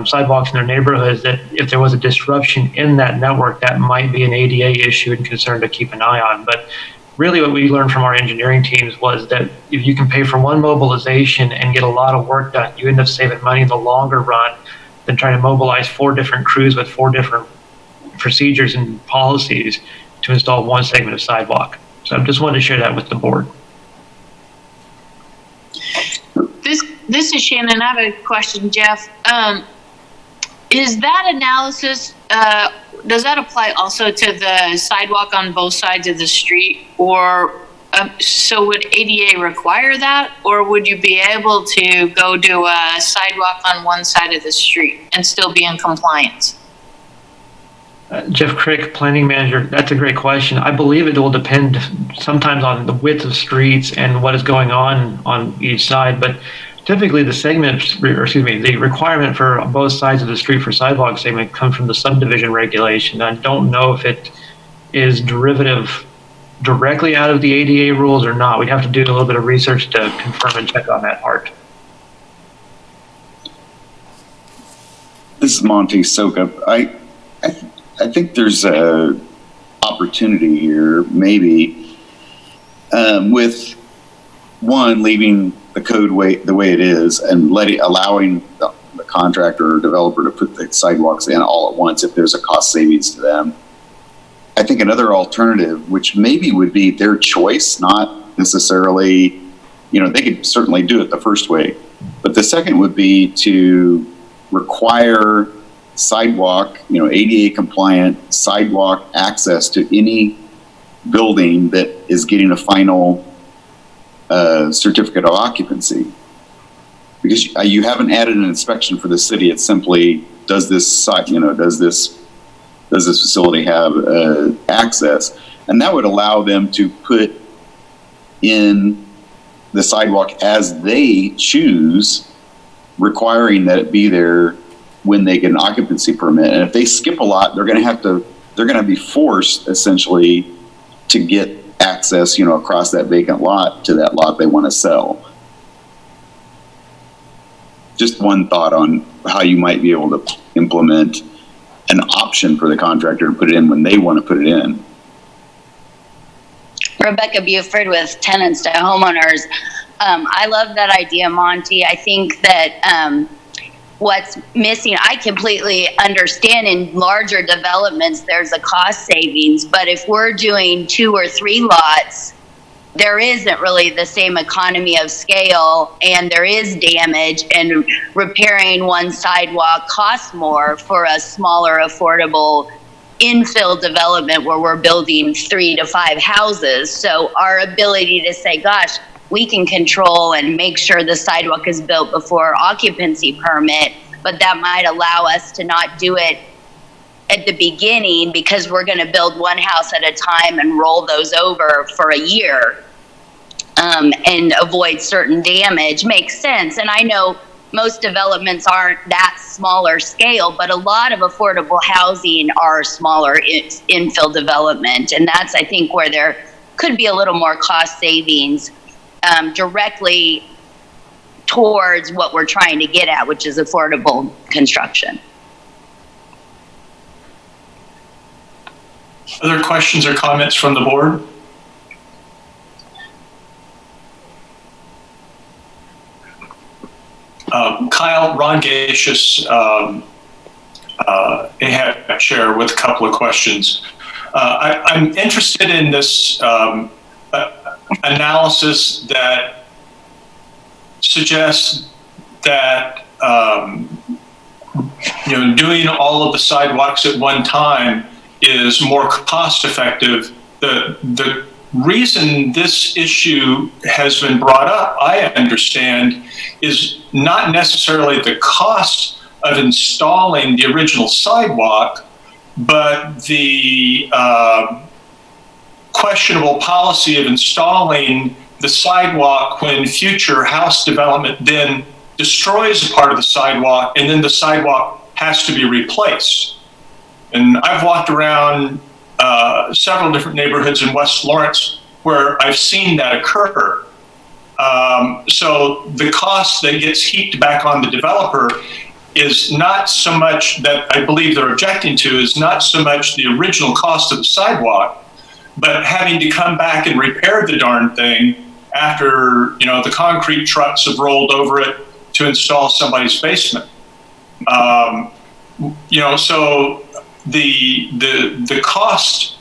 sidewalks in their neighborhoods, that if there was a disruption in that network, that might be an ADA issue and concern to keep an eye on. But really what we learned from our engineering teams was that if you can pay for one mobilization and get a lot of work done, you end up saving money in the longer run than trying to mobilize 4 different crews with 4 different procedures and policies to install one segment of sidewalk. So I just wanted to share that with the board. This is Shannon. I have a question, Jeff. Is that analysis, does that apply also to the sidewalk on both sides of the street? Or so would ADA require that? Or would you be able to go do a sidewalk on one side of the street and still be in compliance? Jeff Crick, Planning Manager, that's a great question. I believe it will depend sometimes on the width of streets and what is going on each side, but typically the requirement for both sides of the street for sidewalk segment comes from the subdivision regulation. I don't know if it is derivative directly out of the ADA rules or not. We'd have to do a little bit of research to confirm and check on that part. This is Monty Sokup. I think there's a opportunity here, maybe, with one, leaving the code the way it is and allowing the contractor or developer to put the sidewalks in all at once if there's a cost savings to them. I think another alternative, which maybe would be their choice, not necessarily, they could certainly do it the first way, but the second would be to require sidewalk, ADA compliant sidewalk access to any building that is getting a final certificate of occupancy. Because you haven't added an inspection for the city. It's simply, does this does this facility have access? And that would allow them to put in the sidewalk as they choose, requiring that it be there when they get an occupancy permit. And if they skip a lot, they're going to be forced essentially to get access, across that vacant lot to that lot they want to sell. Just one thought on how you might be able to implement an option for the contractor to put it in when they want to put it in. Rebecca Buford with Tenants to Homeowners. I love that idea, Monty. I think that what's missing, I completely understand in larger developments there's a cost savings, but if we're doing 2 or 3 lots, there isn't really the same economy of scale, and there is damage, and repairing one sidewalk costs more for a smaller, affordable infill development where we're building 3 to 5 houses. So our ability to say, gosh, we can control and make sure the sidewalk is built before occupancy permit, but that might allow us to not do it at the beginning because we're going to build one house at a time and roll those over for a year and avoid certain damage makes sense. And I know most developments aren't that smaller scale, but a lot of affordable housing are smaller infill development. And that's, I think, where there could be a little more cost savings directly towards what we're trying to get at, which is affordable construction. Other questions or comments from the board? Kyle, Ron Gacious, Chair, with a couple of questions. I'm interested in this analysis that suggests that doing all of the sidewalks at one time is more cost effective. The reason this issue has been brought up, I understand, is not necessarily the cost of installing the original sidewalk, but the questionable policy of installing the sidewalk when future house development then destroys a part of the sidewalk, and then the sidewalk has to be replaced. And I've walked around several different neighborhoods in West Lawrence where I've seen that occur. So the cost that gets heaped back on the developer is not so much that I believe they're objecting to, is not so much the original cost of the sidewalk, but having to come back and repair the darn thing after the concrete trucks have rolled over it to install somebody's basement. So the cost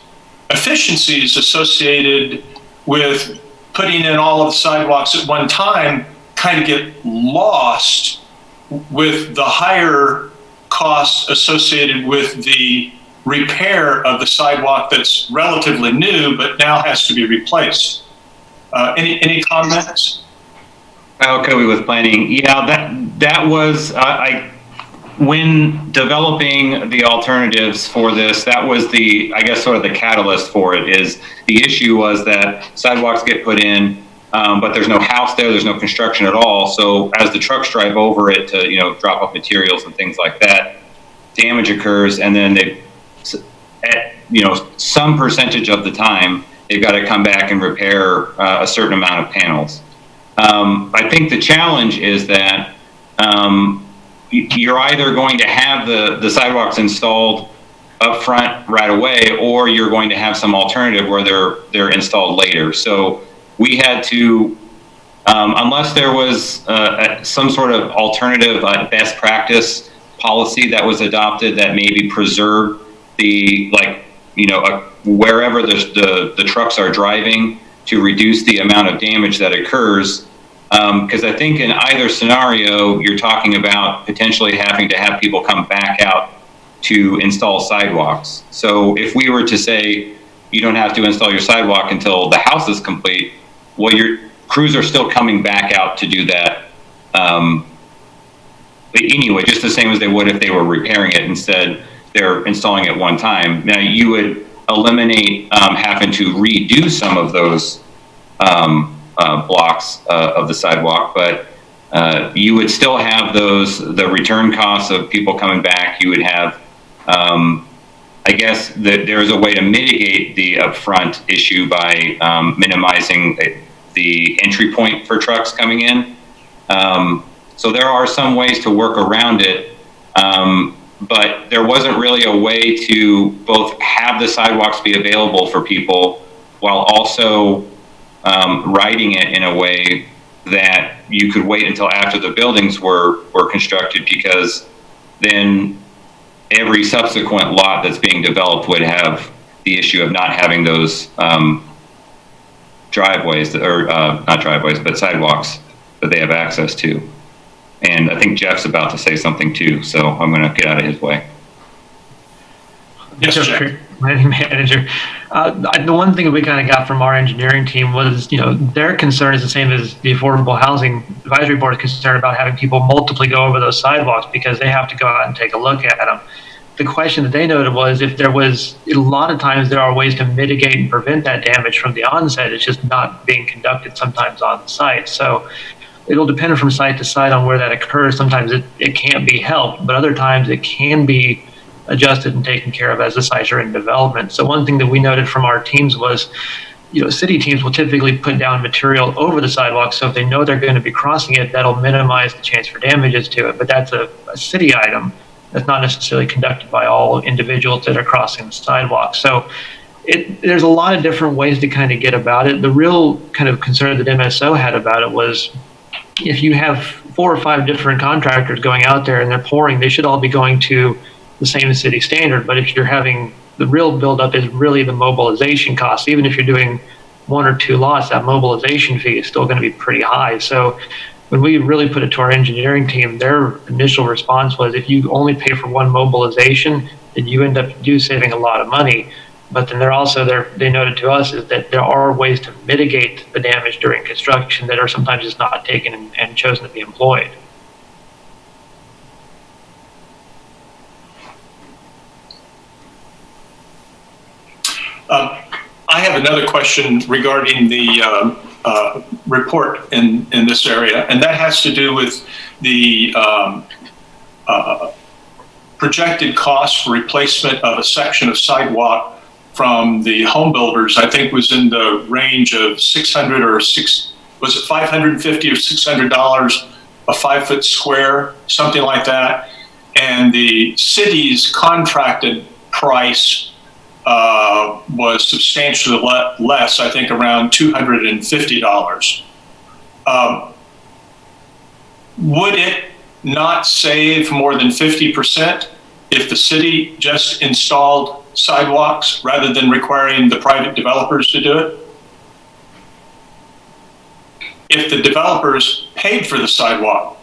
efficiencies associated with putting in all of the sidewalks at one time kind of get lost with the higher costs associated with the repair of the sidewalk that's relatively new but now has to be replaced. Any comments? Kyle Kobe with planning. Yeah, that was when developing the alternatives for this, that was sort of the catalyst for it. Is the issue was that sidewalks get put in, but there's no house there, there's no construction at all. So as the trucks drive over it to drop off materials and things like that, damage occurs, and then some percentage of the time they've got to come back and repair a certain amount of panels. I think the challenge is that you're either going to have the sidewalks installed up front right away, or you're going to have some alternative where they're installed later. So we had to, unless there was some sort of alternative best practice policy that was adopted that maybe preserved wherever the trucks are driving to reduce the amount of damage that occurs. Because I think in either scenario, you're talking about potentially having to have people come back out to install sidewalks. So if we were to say you don't have to install your sidewalk until the house is complete, well, your crews are still coming back out to do that anyway, just the same as they would if they were repairing it instead. they're installing at one time. Now, you would eliminate having to redo some of those blocks of the sidewalk, but you would still have the return costs of people coming back. You would have, I guess that there's a way to mitigate the upfront issue by minimizing the entry point for trucks coming in. So there are some ways to work around it, but there wasn't really a way to both have the sidewalks be available for people while also riding it in a way that you could wait until after the buildings were constructed, because then every subsequent lot that's being developed would have the issue of not having those driveways, or not driveways, but sidewalks that they have access to. And I think Jeff's about to say something too, so I'm going to get out of his way. Yes, Jeff. Manager. The one thing that we kind of got from our engineering team was, their concern is the same as the Affordable Housing Advisory Board is concerned about having people multiply go over those sidewalks because they have to go out and take a look at them. The question that they noted was if there was, a lot of times there are ways to mitigate and prevent that damage from the onset. It's just not being conducted sometimes on the site. So it'll depend from site to site on where that occurs. Sometimes it can't be helped, but other times it can be adjusted and taken care of as the sites are in development. So one thing that we noted from our teams was, city teams will typically put down material over the sidewalk. So if they know they're going to be crossing it, that'll minimize the chance for damages to it. But that's a city item that's not necessarily conducted by all individuals that are crossing the sidewalk. So there's a lot of different ways to kind of get about it. The real kind of concern that MSO had about it was if you have 4 or 5 different contractors going out there and they're pouring, they should all be going to the same city standard. But if you're having the real buildup is really the mobilization costs. Even if you're doing 1 or 2 lots, that mobilization fee is still going to be pretty high. So when we really put it to our engineering team, their initial response was if you only pay for 1 mobilization, then you end up saving a lot of money. But then they noted to us is that there are ways to mitigate the damage during construction that are sometimes just not taken and chosen to be employed. I have another question regarding the report in this area, and that has to do with the projected cost for replacement of a section of sidewalk from the home builders. I think was in the range of $600 or was it $550 or $600 a 5-foot square, something like that. And the city's contracted price was substantially less, I think around $250. Would it not save more than 50% if the city just installed sidewalks rather than requiring the private developers to do it? If the developers paid for the sidewalk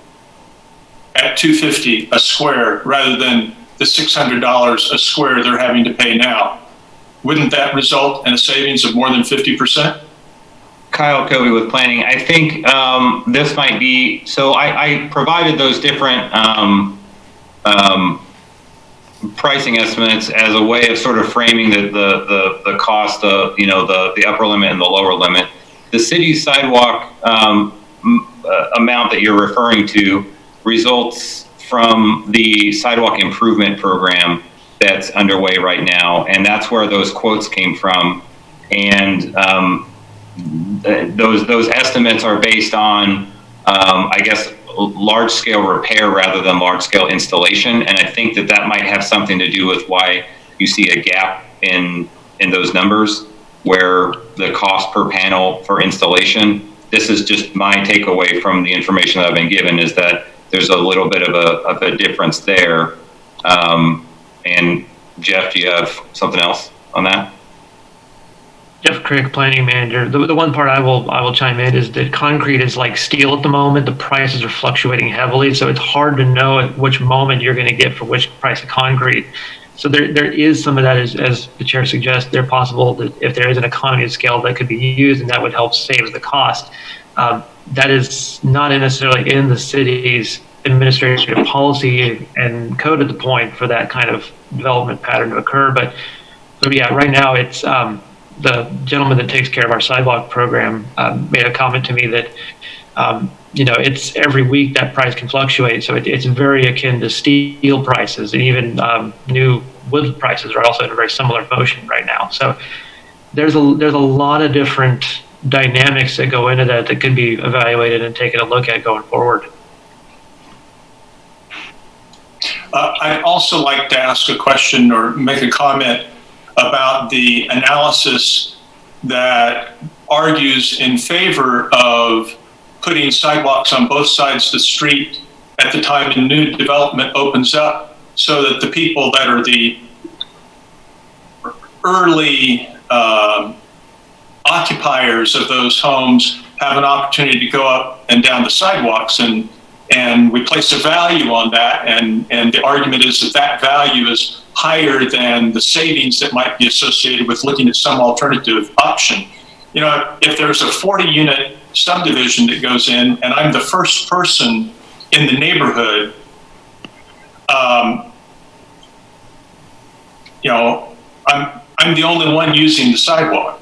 at $250 a square rather than the $600 a square they're having to pay now, wouldn't that result in a savings of more than 50%? Kyle Covey with planning. I think this might be, so I provided those different pricing estimates as a way of sort of framing the cost of, the upper limit and the lower limit. The city's sidewalk amount that you're referring to results from the sidewalk improvement program that's underway right now, and that's where those quotes came from. And those estimates are based on, I guess, large-scale repair rather than large-scale installation. And I think that might have something to do with why you see a gap in those numbers, where the cost per panel for installation. This is just my takeaway from the information that I've been given, is that there's a little bit of a difference there. And Jeff, do you have something else on that? Jeff Crick, planning manager. The one part I will chime in is that concrete is like steel at the moment. The prices are fluctuating heavily, so it's hard to know at which moment you're going to get for which price of concrete. So there is some of that, as the chair suggests, they're possible that if there is an economy of scale that could be used, and that would help save the cost. That is not necessarily in the city's administrative policy and code at the point for that kind of development pattern to occur. But yeah, right now it's the gentleman that takes care of our sidewalk program made a comment to me that it's every week that price can fluctuate. So it's very akin to steel prices, and even new wood prices are also in a very similar motion right now. So there's a lot of different dynamics that go into that could be evaluated and taken a look at going forward. I'd also like to ask a question or make a comment about the analysis that argues in favor of putting sidewalks on both sides of the street at the time a new development opens up, so that the people that are the early occupiers of those homes have an opportunity to go up and down the sidewalks, and we place a value on that, and the argument is that that value is higher than the savings that might be associated with looking at some alternative option. If there's a 40-unit subdivision that goes in, and I'm the first person in the neighborhood, I'm the only one using the sidewalk.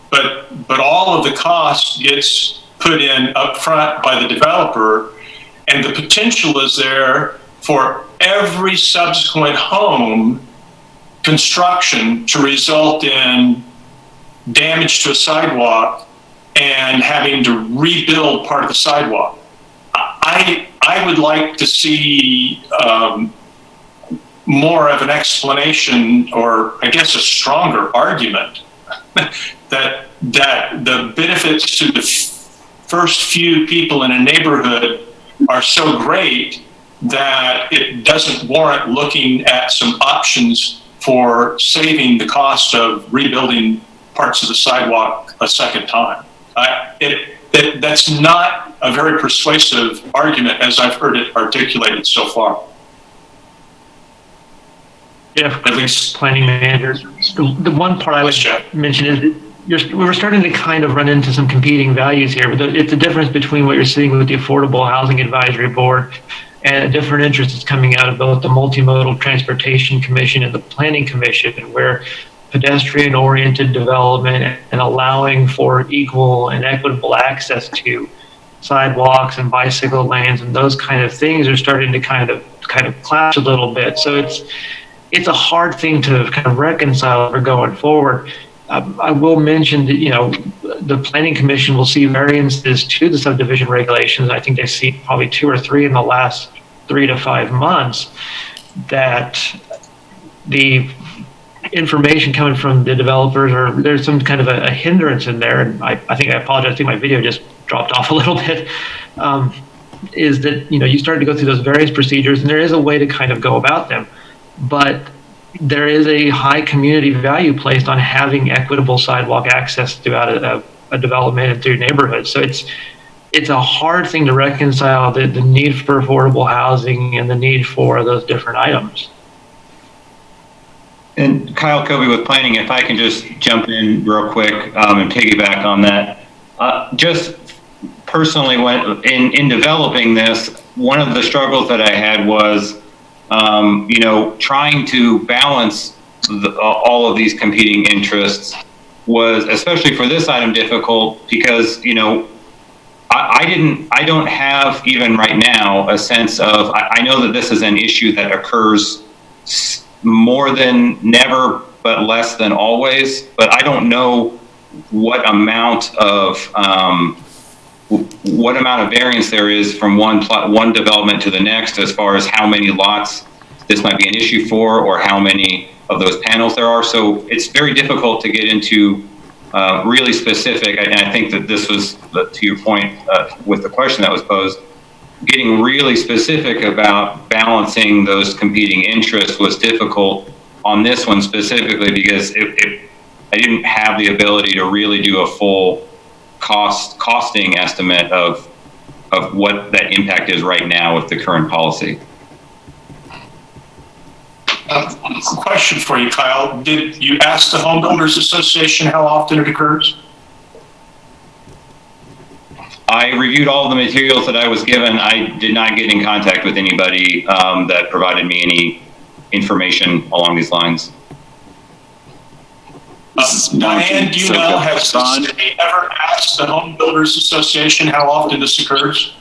But all of the cost gets put in up front by the developer, and the potential is there for every subsequent home construction to result in damage to a sidewalk and having to rebuild part of the sidewalk. I would like to see more of an explanation, or I guess a stronger argument that the benefits to the first few people in a neighborhood are so great that it doesn't warrant looking at some options for saving the cost of rebuilding parts of the sidewalk a second time. That's not a very persuasive argument as I've heard it articulated so far. Yeah, at least planning managers. The one part I would mention is we were starting to kind of run into some competing values here. But it's the difference between what you're seeing with the Affordable Housing Advisory Board and a different interest that's coming out of both the Multimodal Transportation Commission and the Planning Commission, where pedestrian-oriented development and allowing for equal and equitable access to sidewalks and bicycle lanes and those kind of things are starting to kind of clash a little bit. So it's a hard thing to kind of reconcile for going forward. I will mention that, the Planning Commission will see variances to the subdivision regulations. I think they've seen probably 2 or 3 in the last 3 to 5 months, that the information coming from the developers, or there's some kind of a hindrance in there. And I apologize, I think my video just dropped off a little bit. Is that, you start to go through those various procedures, and there is a way to kind of go about them. But there is a high community value placed on having equitable sidewalk access throughout a development and through neighborhoods. So it's a hard thing to reconcile the need for affordable housing and the need for those different items. And Kyle Kobe with planning, if I can just jump in real quick and piggyback on that. Just personally, when in developing this, one of the struggles that I had was trying to balance all of these competing interests was, especially for this item, difficult because, I don't have even right now a sense of, I know that this is an issue that occurs more than never, but less than always, but I don't know what amount of variance there is from one development to the next as far as how many lots this might be an issue for, or how many of those panels there are. So it's very difficult to get into really specific, and I think that this was, to your point with the question that was posed, getting really specific about balancing those competing interests was difficult on this one specifically because I didn't have the ability to really do a full costing estimate of what that impact is right now with the current policy. Question for you, Kyle. Did you ask the Home Builders Association how often it occurs? I reviewed all the materials that I was given. I did not get in contact with anybody that provided me any information along these lines. Diane, do you know, has the city ever asked the Home Builders Association how often this occurs?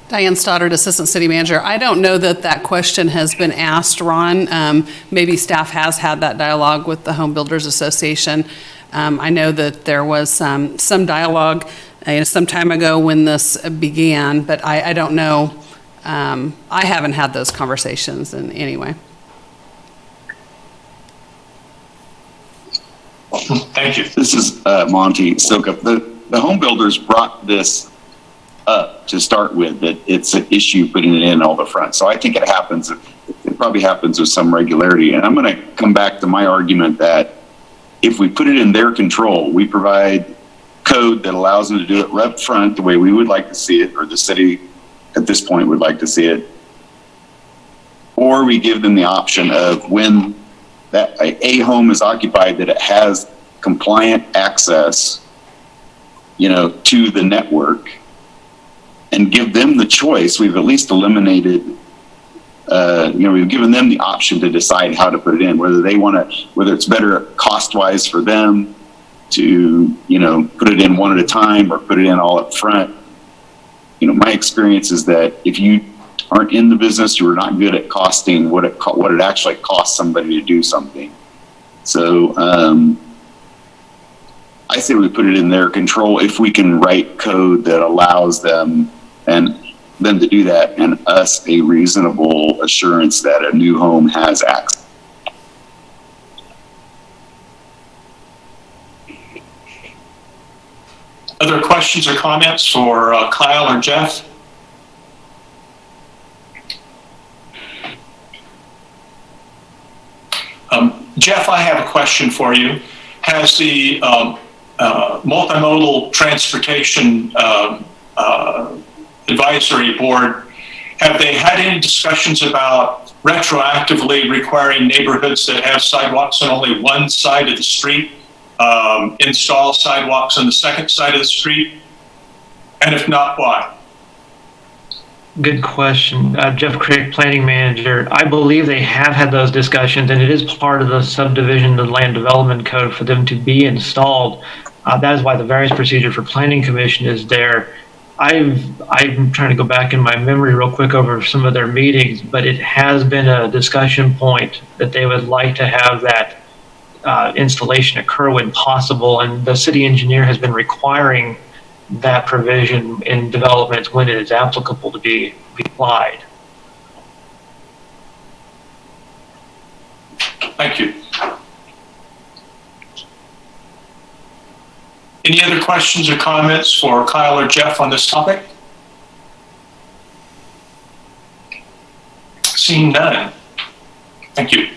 Diane Stoddard, Assistant City Manager. I don't know that that question has been asked, Ron. Maybe staff has had that dialogue with the Home Builders Association. I know that there was some dialogue some time ago when this began, but I don't know. I haven't had those conversations in any way. Thank you. This is Monty Sokup. The home builders brought this up to start with, that it's an issue putting it in all the front. So I think it happens. It probably happens with some regularity. And I'm going to come back to my argument that if we put it in their control, we provide code that allows them to do it right up front the way we would like to see it, or the city at this point would like to see it. Or we give them the option of when that a home is occupied, that it has compliant access, to the network, and give them the choice. We've at least eliminated, we've given them the option to decide how to put it in, whether it's better cost-wise for them to, put it in one at a time or put it in all up front. My experience is that if you aren't in the business, you are not good at costing what it actually costs somebody to do something. So I say we put it in their control if we can write code that allows them to do that, and us a reasonable assurance that a new home has access. Other questions or comments for Kyle or Jeff? Jeff, I have a question for you. Has the Multimodal Transportation Advisory Board, have they had any discussions about retroactively requiring neighborhoods that have sidewalks on only one side of the street install sidewalks on the second side of the street? And if not, why? Good question. Jeff Crick, Planning Manager. I believe they have had those discussions, and it is part of the subdivision, the land development code, for them to be installed. That is why the variance procedure for Planning Commission is there. I'm trying to go back in my memory real quick over some of their meetings, but it has been a discussion point that they would like to have that installation occur when possible, and the city engineer has been requiring that provision in developments when it is applicable to be applied. Thank you. Any other questions or comments for Kyle or Jeff on this topic? Seeing none. Thank you.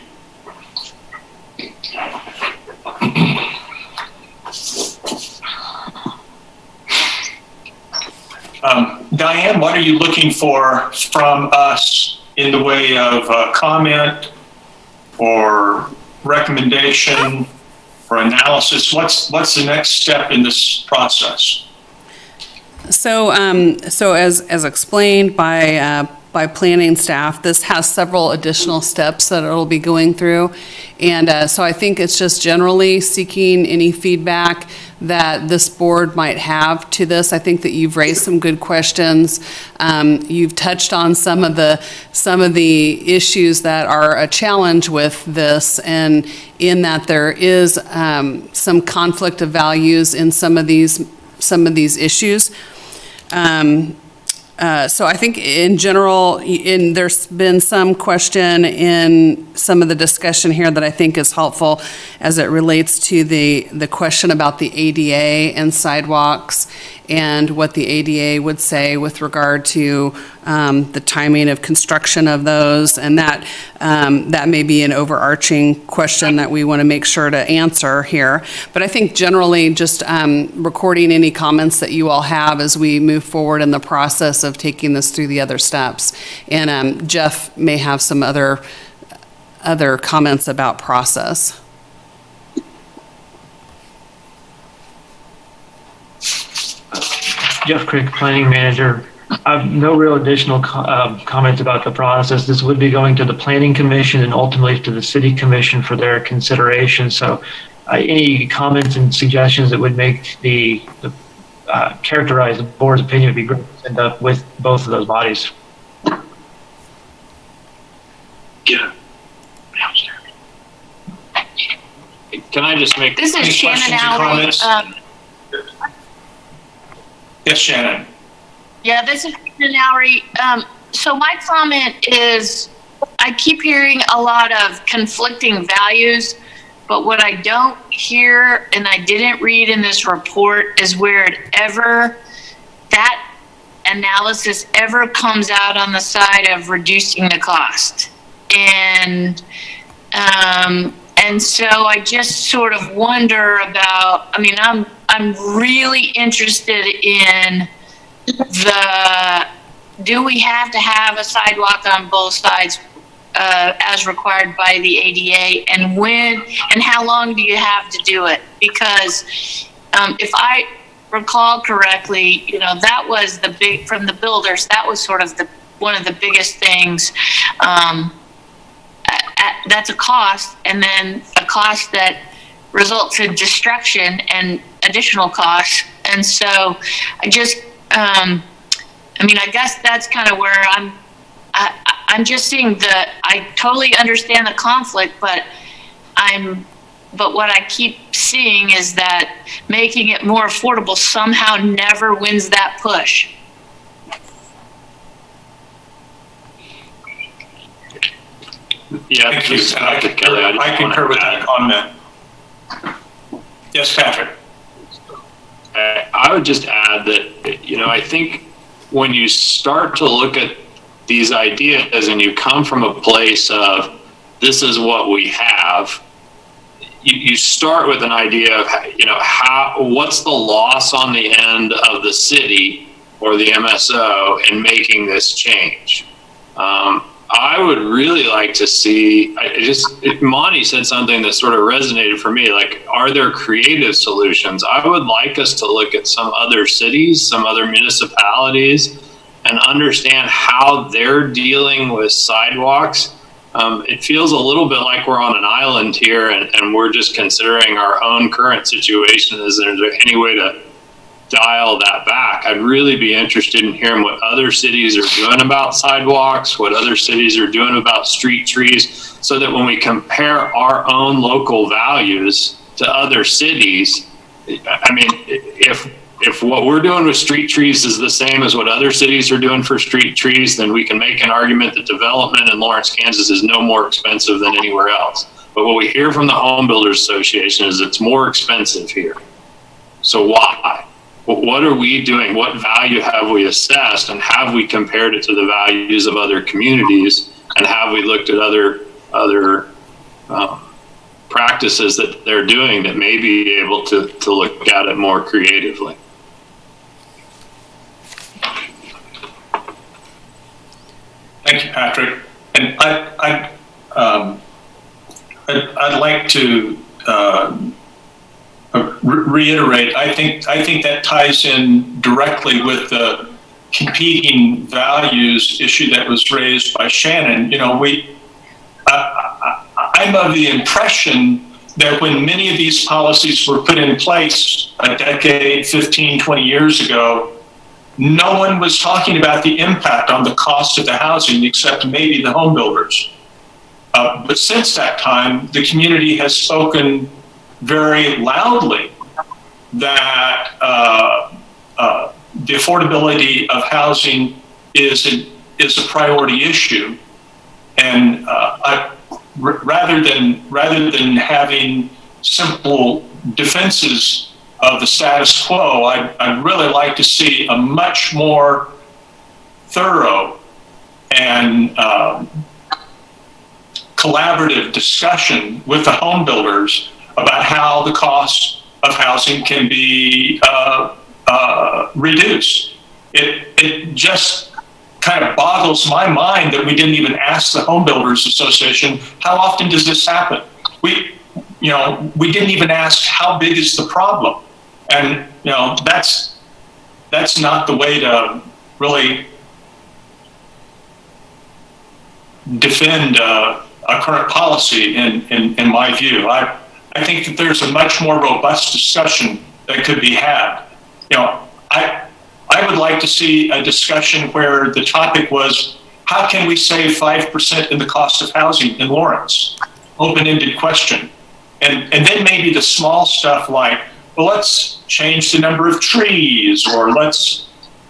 Diane, what are you looking for from us in the way of comment or recommendation or analysis? What's the next step in this process? So as explained by planning staff, this has several additional steps that it'll be going through. And so I think it's just generally seeking any feedback that this board might have to this. I think that you've raised some good questions. You've touched on some of the issues that are a challenge with this, and in that there is some conflict of values in some of these issues. So I think in general, there's been some question in some of the discussion here that I think is helpful as it relates to the question about the ADA and sidewalks, and what the ADA would say with regard to the timing of construction of those, and that may be an overarching question that we want to make sure to answer here. But I think generally just recording any comments that you all have as we move forward in the process of taking this through the other steps. And Jeff may have some other comments about process. Jeff Crick, Planning Manager. I have no real additional comments about the process. This would be going to the Planning Commission and ultimately to the City Commission for their consideration. So any comments and suggestions that would make characterize the board's opinion would be great to end up with both of those bodies. Yeah. Can I just make This is Any Shannon questions or Alry. comments? Yes, Shannon. Yeah, this is Shannon Alry. So my comment is, I keep hearing a lot of conflicting values, but what I don't hear and I didn't read in this report is where that analysis ever comes out on the side of reducing the cost. And so I just sort of wonder about, I mean, I'm really interested in do we have to have a sidewalk on both sides as required by the ADA, and when and how long do you have to do it? Because if I recall correctly, that was from the builders, that was sort of one of the biggest things. That's a cost, and then a cost that results in destruction and additional costs. And so I just, I guess that's kind of where I'm just seeing I totally understand the conflict, but what I keep seeing is that making it more affordable somehow never wins that push. Yeah, Thank you. just I Kelly, I concur with that comment. Yes, Patrick. I would just add that, I think when you start to look at these ideas and you come from a place of this is what we have, you start with an idea of, what's the loss on the end of the city or the MSO in making this change. I would really like to see, Monty said something that sort of resonated for me, like, are there creative solutions? I would like us to look at some other cities, some other municipalities, and understand how they're dealing with sidewalks. It feels a little bit like we're on an island here and we're just considering our own current situation. Is there any way to dial that back? I'd really be interested in hearing what other cities are doing about sidewalks, what other cities are doing about street trees, so that when we compare our own local values to other cities, if what we're doing with street trees is the same as what other cities are doing for street trees, then we can make an argument that development in Lawrence, Kansas is no more expensive than anywhere else. But what we hear from the Home Builders Association is it's more expensive here. So why? What are we doing? What value have we assessed, and have we compared it to the values of other communities, and have we looked at other practices that they're doing that may be able to look at it more creatively? Thank you, Patrick. And I'd like to reiterate. I think that ties in directly with the competing values issue that was raised by Shannon. I'm of the impression that when many of these policies were put in place a decade, 15, 20 years ago, no one was talking about the impact on the cost of the housing except maybe the home builders. But since that time, the community has spoken very loudly that the affordability of housing is a priority issue, and rather than having simple defenses of the status quo, I'd really like to see a much more thorough and collaborative discussion with the home builders about how the cost of housing can be reduced. It just kind of boggles my mind that we didn't even ask the Home Builders Association, how often does this happen? We didn't even ask how big is the problem. And, that's that's not the way to really defend a current policy in my view. I think that there's a much more robust discussion that could be had. You know, I would like to see a discussion where the topic was, how can we save 5% in the cost of housing in Lawrence? Open-ended question. And then maybe the small stuff like, well, let's change the number of trees, or let's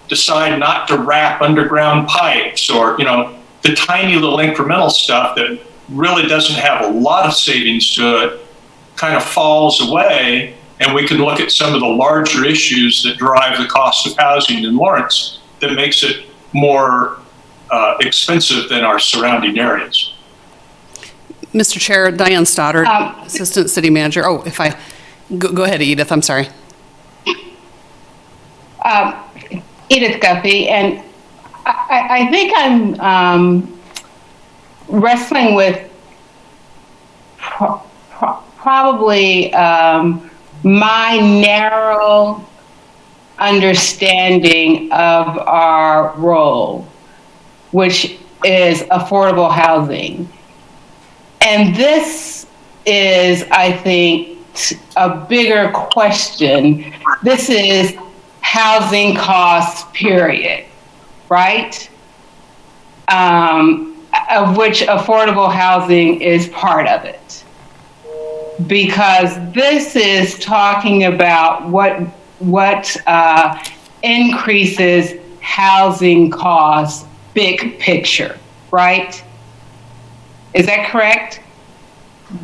decide not to wrap underground pipes, or, you know, the tiny little incremental stuff that really doesn't have a lot of savings to it kind of falls away, and we can look at some of the larger issues that drive the cost of housing in Lawrence that makes it more expensive than our surrounding areas. Mr. Chair, Diane Stoddard, Assistant City Manager. Oh, if I, go ahead, Edith, I'm sorry. Edith Guppy, and I think I'm wrestling with probably my narrow understanding of our role, which is affordable housing. And this is, I think, a bigger question. This is housing costs, period, right? Of which affordable housing is part of it. Because this is talking about what increases housing costs, big picture, right? Is that correct?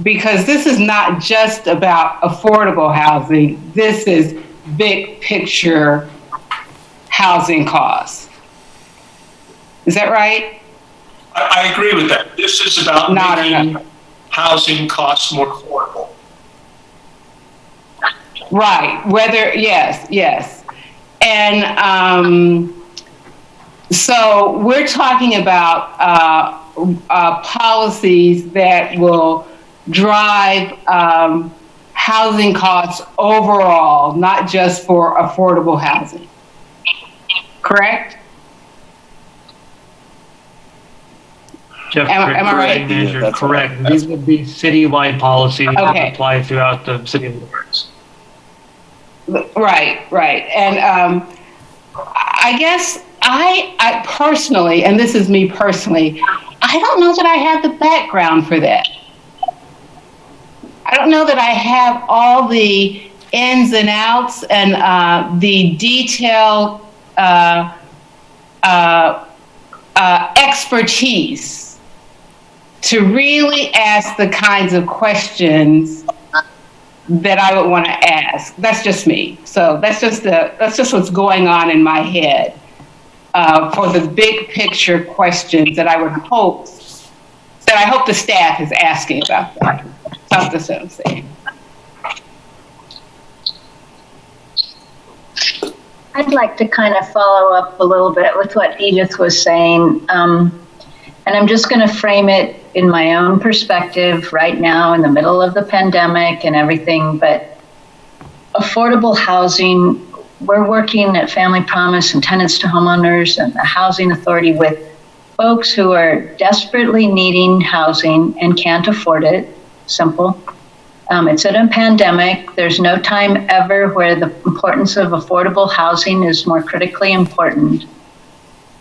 Because this is not just about affordable housing. This is big picture housing costs. Is that right? I agree with that. This is about making housing costs more affordable. Right. Whether, yes. And so we're talking about policies that will drive housing costs overall, not just for affordable housing. Correct? Jeff, am I right? Manager, correct. These would be citywide policies that would apply throughout the city of Lawrence. Right. And I guess I personally, and this is me personally, I don't know that I have the background for that. I don't know that I have all the ins and outs and the detailed expertise to really ask the kinds of questions that I would want to ask. That's just me. So that's just what's going on in my head for the big picture questions that I hope the staff is asking about that. That's what I'm saying. I'd like to kind of follow up a little bit with what Edith was saying. And I'm just going to frame it in my own perspective right now in the middle of the pandemic and everything. But affordable housing, we're working at Family Promise and Tenants to Homeowners and the Housing Authority with folks who are desperately needing housing and can't afford it. Simple. It's in a pandemic. There's no time ever where the importance of affordable housing is more critically important.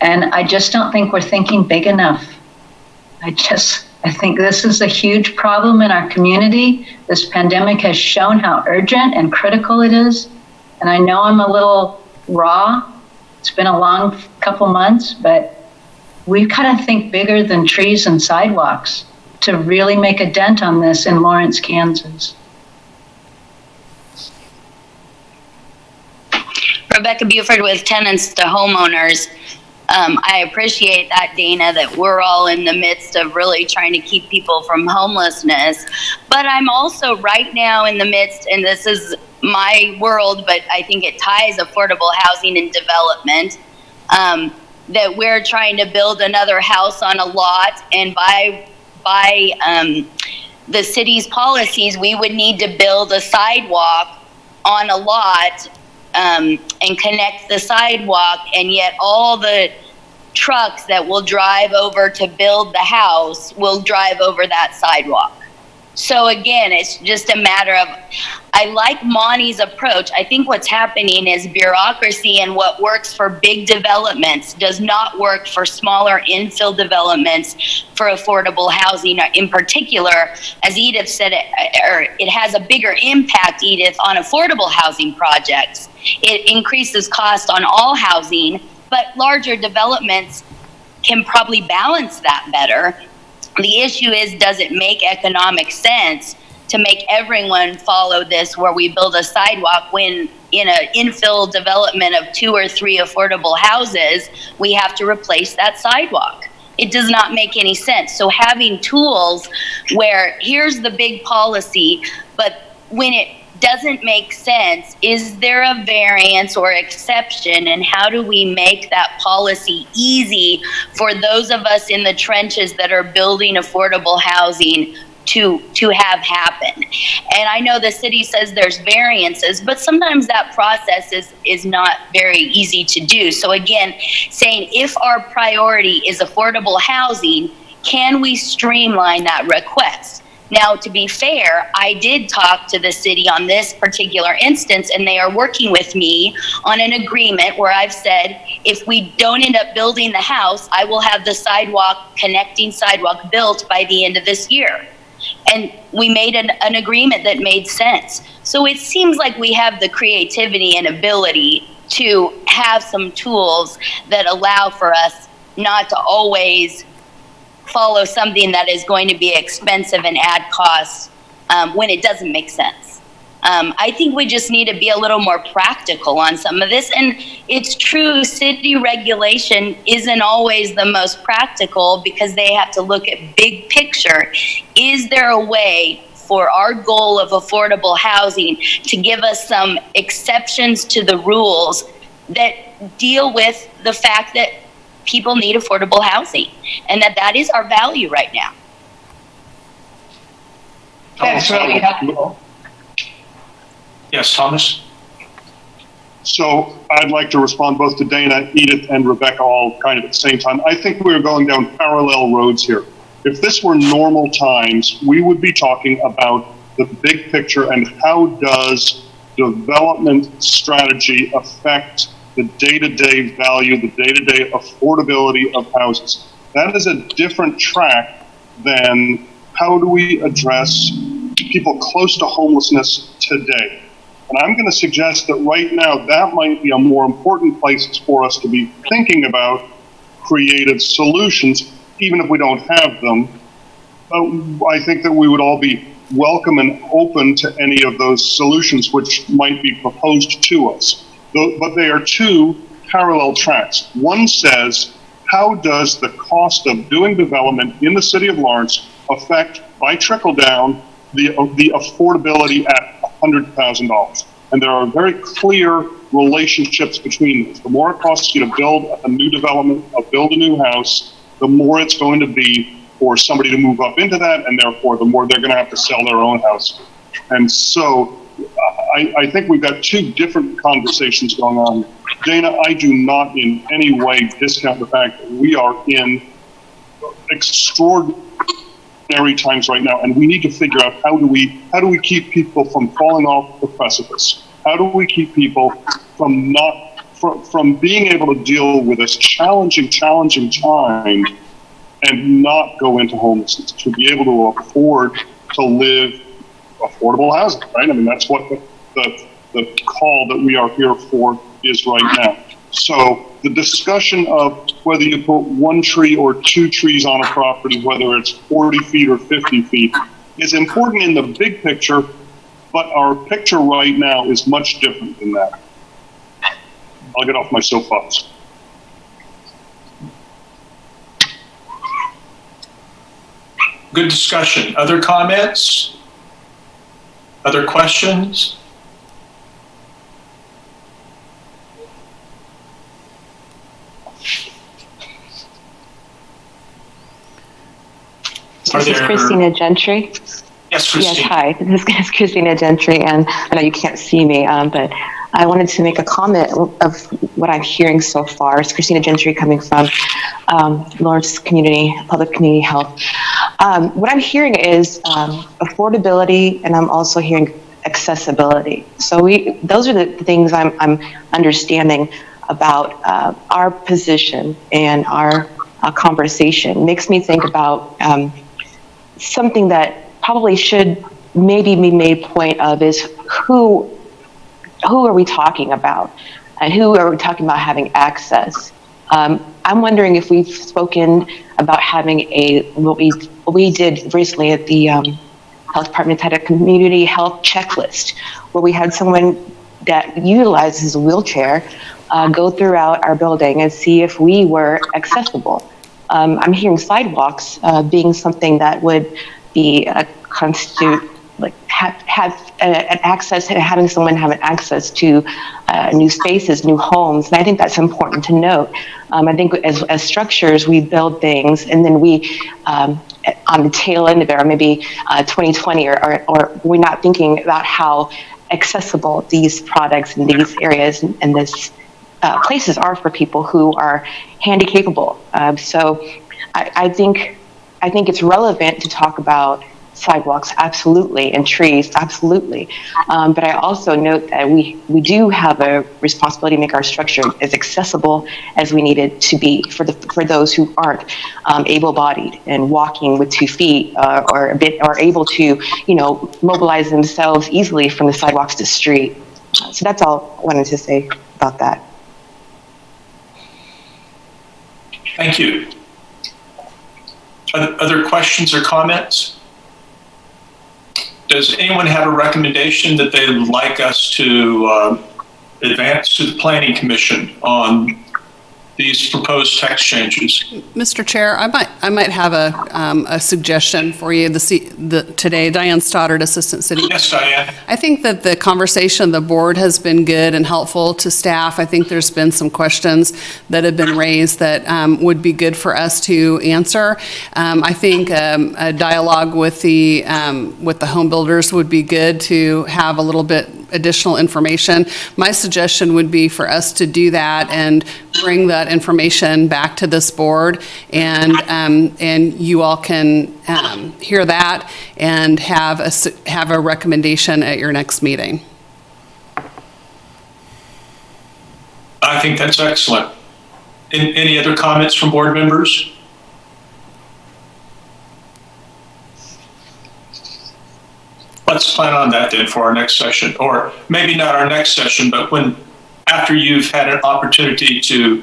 And I just don't think we're thinking big enough. I think this is a huge problem in our community. This pandemic has shown how urgent and critical it is. And I know I'm a little raw. It's been a long couple months, but we've got to think bigger than trees and sidewalks to really make a dent on this in Lawrence, Kansas. Rebecca Buford with Tenants to Homeowners. I appreciate that, Dana, that we're all in the midst of really trying to keep people from homelessness. But I'm also right now in the midst, and this is my world, but I think it ties affordable housing and development, that we're trying to build another house on a lot, and by the city's policies, we would need to build a sidewalk on a lot and connect the sidewalk, and yet all the trucks that will drive over to build the house will drive over that sidewalk. So again, it's just a matter of, I like Monty's approach. I think what's happening is bureaucracy, and what works for big developments does not work for smaller infill developments for affordable housing in particular. As Edith said, it has a bigger impact, Edith, on affordable housing projects. It increases cost on all housing, but larger developments can probably balance that better. The issue is, does it make economic sense to make everyone follow this, where we build a sidewalk when in an infill development of 2 or 3 affordable houses, we have to replace that sidewalk? It does not make any sense. So having tools where here's the big policy, but when it doesn't make sense, is there a variance or exception, and how do we make that policy easy for those of us in the trenches that are building affordable housing to have happen? And I know the city says there's variances, but sometimes that process is not very easy to do. So again, saying if our priority is affordable housing, can we streamline that request? Now, to be fair, I did talk to the city on this particular instance, and they are working with me on an agreement where I've said, if we don't end up building the house, I will have the connecting sidewalk built by the end of this year. And we made an agreement that made sense. So it seems like we have the creativity and ability to have some tools that allow for us not to always follow something that is going to be expensive and add costs when it doesn't make sense. I think we just need to be a little more practical on some of this. And it's true, city regulation isn't always the most practical because they have to look at big picture. Is there a way for our goal of affordable housing to give us some exceptions to the rules that deal with the fact that people need affordable housing, and that is our value right now? That's really helpful. Yes, Thomas? So I'd like to respond both to Dana, Edith, and Rebecca all kind of at the same time. I think we're going down parallel roads here. If this were normal times, we would be talking about the big picture and how does development strategy affect the day-to-day value, the day-to-day affordability of houses. That is a different track than how do we address people close to homelessness today. And I'm going to suggest that right now that might be a more important place for us to be thinking about creative solutions, even if we don't have them. I think that we would all be welcome and open to any of those solutions which might be proposed to us. But they are two parallel tracks. One says, how does the cost of doing development in the city of Lawrence affect, by trickle down, the affordability at $100,000? And there are very clear relationships between those. The more it costs you to build a new development, build a new house, the more it's going to be for somebody to move up into that, and therefore the more they're going to have to sell their own house. And so I think we've got two different conversations going on. Dana, I do not in any way discount the fact that we are in extraordinary times right now, and we need to figure out how do we keep people from falling off the precipice? How do we keep people from being able to deal with this challenging time and not go into homelessness, to be able to afford to live affordable housing, right? I mean, that's what the call that we are here for is right now. So the discussion of whether you put 1 tree or 2 trees on a property, whether it's 40 feet or 50 feet, is important in the big picture, but our picture right now is much different than that. I'll get off my soapbox. Good discussion. Other comments? Other questions? This is Christina Gentry. Yes, Christina. Yes, hi. This is Christina Gentry, and I know you can't see me, but I wanted to make a comment of what I'm hearing so far. It's Christina Gentry coming from Lawrence Public Community Health. What I'm hearing is affordability, and I'm also hearing accessibility. So those are the things I'm understanding about our position and our conversation. Makes me think about something that probably should maybe be made point of is who are we talking about, and who are we talking about having access? I'm wondering if we've spoken about having what we did recently at the Health Department had a community health checklist where we had someone that utilizes a wheelchair go throughout our building and see if we were accessible. I'm hearing sidewalks being something that would be constitute like have an access, having someone have an access to new spaces, new homes, and I think that's important to note. I think as structures, we build things, and then we on the tail end of it, or maybe 2020, or we're not thinking about how accessible these products and these areas and this places are for people who are handy capable. So I think it's relevant to talk about sidewalks, absolutely, and trees, absolutely. But I also note that we do have a responsibility to make our structure as accessible as we need it to be for those who aren't able-bodied and walking with 2 feet or able to mobilize themselves easily from the sidewalks to the street. So that's all I wanted to say about that. Thank you. Other questions or comments? Does anyone have a recommendation that they would like us to advance to the Planning Commission on these proposed text changes? Mr. Chair, I might have a suggestion for you today. Diane Stoddard, Assistant City. Yes, Diane. I think that the conversation of the board has been good and helpful to staff. I think there's been some questions that have been raised that would be good for us to answer. I think a dialogue with the home builders would be good to have a little bit additional information. My suggestion would be for us to do that and bring that information back to this board, and you all can hear that and have a recommendation at your next meeting. I think that's excellent. Any other comments from board members? Let's plan on that then for our next session, or maybe not our next session, but after you've had an opportunity to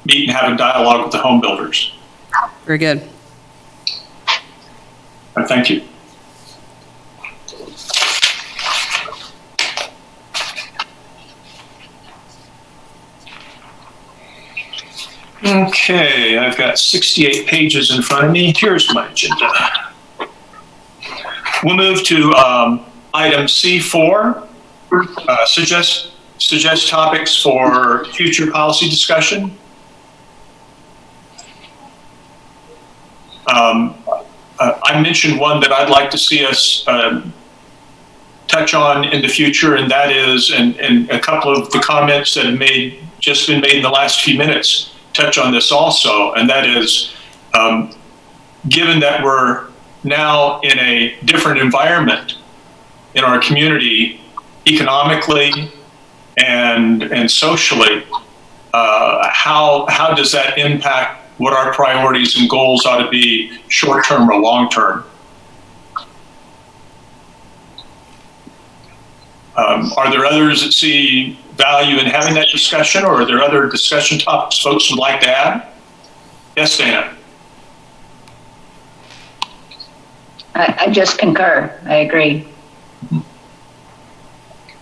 meet and have a dialogue with the home builders. Very good. Thank you. Okay, I've got 68 pages in front of me. Here's my agenda. We'll move to item C4, suggest topics for future policy discussion. I mentioned one that I'd like to see us touch on in the future, and that is, and a couple of the comments that have just been made in the last few minutes touch on this also, and that is, given that we're now in a different environment in our community, economically and socially, how does that impact what our priorities and goals ought to be, short-term or long-term? Are there others that see value in having that discussion, or are there other discussion topics folks would like to add? Yes, Dana. I just concur. I agree.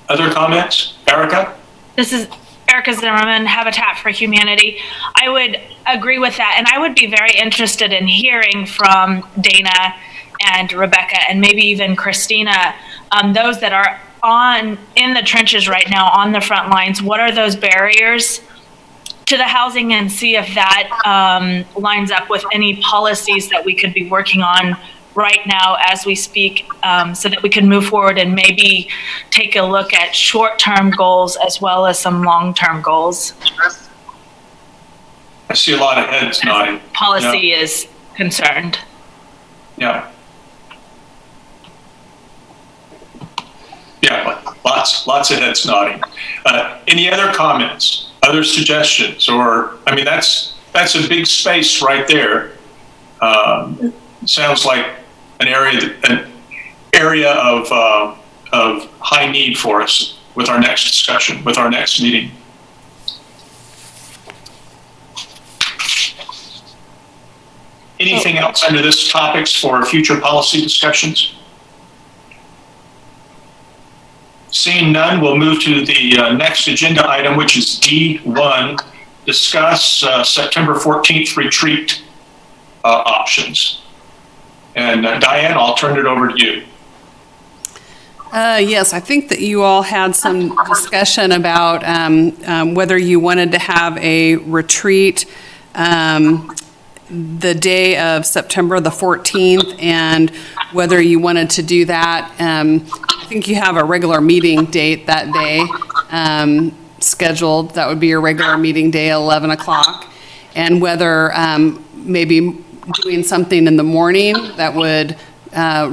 Other comments? Erica? This is Erica Zimmerman, Habitat for Humanity. I would agree with that, and I would be very interested in hearing from Dana and Rebecca and maybe even Christina, those that are in the trenches right now, on the front lines. What are those barriers to the housing, and see if that lines up with any policies that we could be working on right now as we speak, so that we can move forward and maybe take a look at short-term goals as well as some long-term goals. I see a lot of heads nodding. Policy is concerned. Yeah. Yeah, lots of heads nodding. Any other comments, other suggestions, or, I mean, that's a big space right there. Sounds like an area of high need for us with our next discussion, with our next meeting. Anything else under this topics for future policy discussions? Seeing none, we'll move to the next agenda item, which is D1, discuss September 14th retreat options. And Diane, I'll turn it over to you. Yes, I think that you all had some discussion about whether you wanted to have a retreat the day of September the 14th, and whether you wanted to do that. I think you have a regular meeting date that day scheduled. That would be your regular meeting day, 11 o'clock. And whether maybe doing something in the morning that would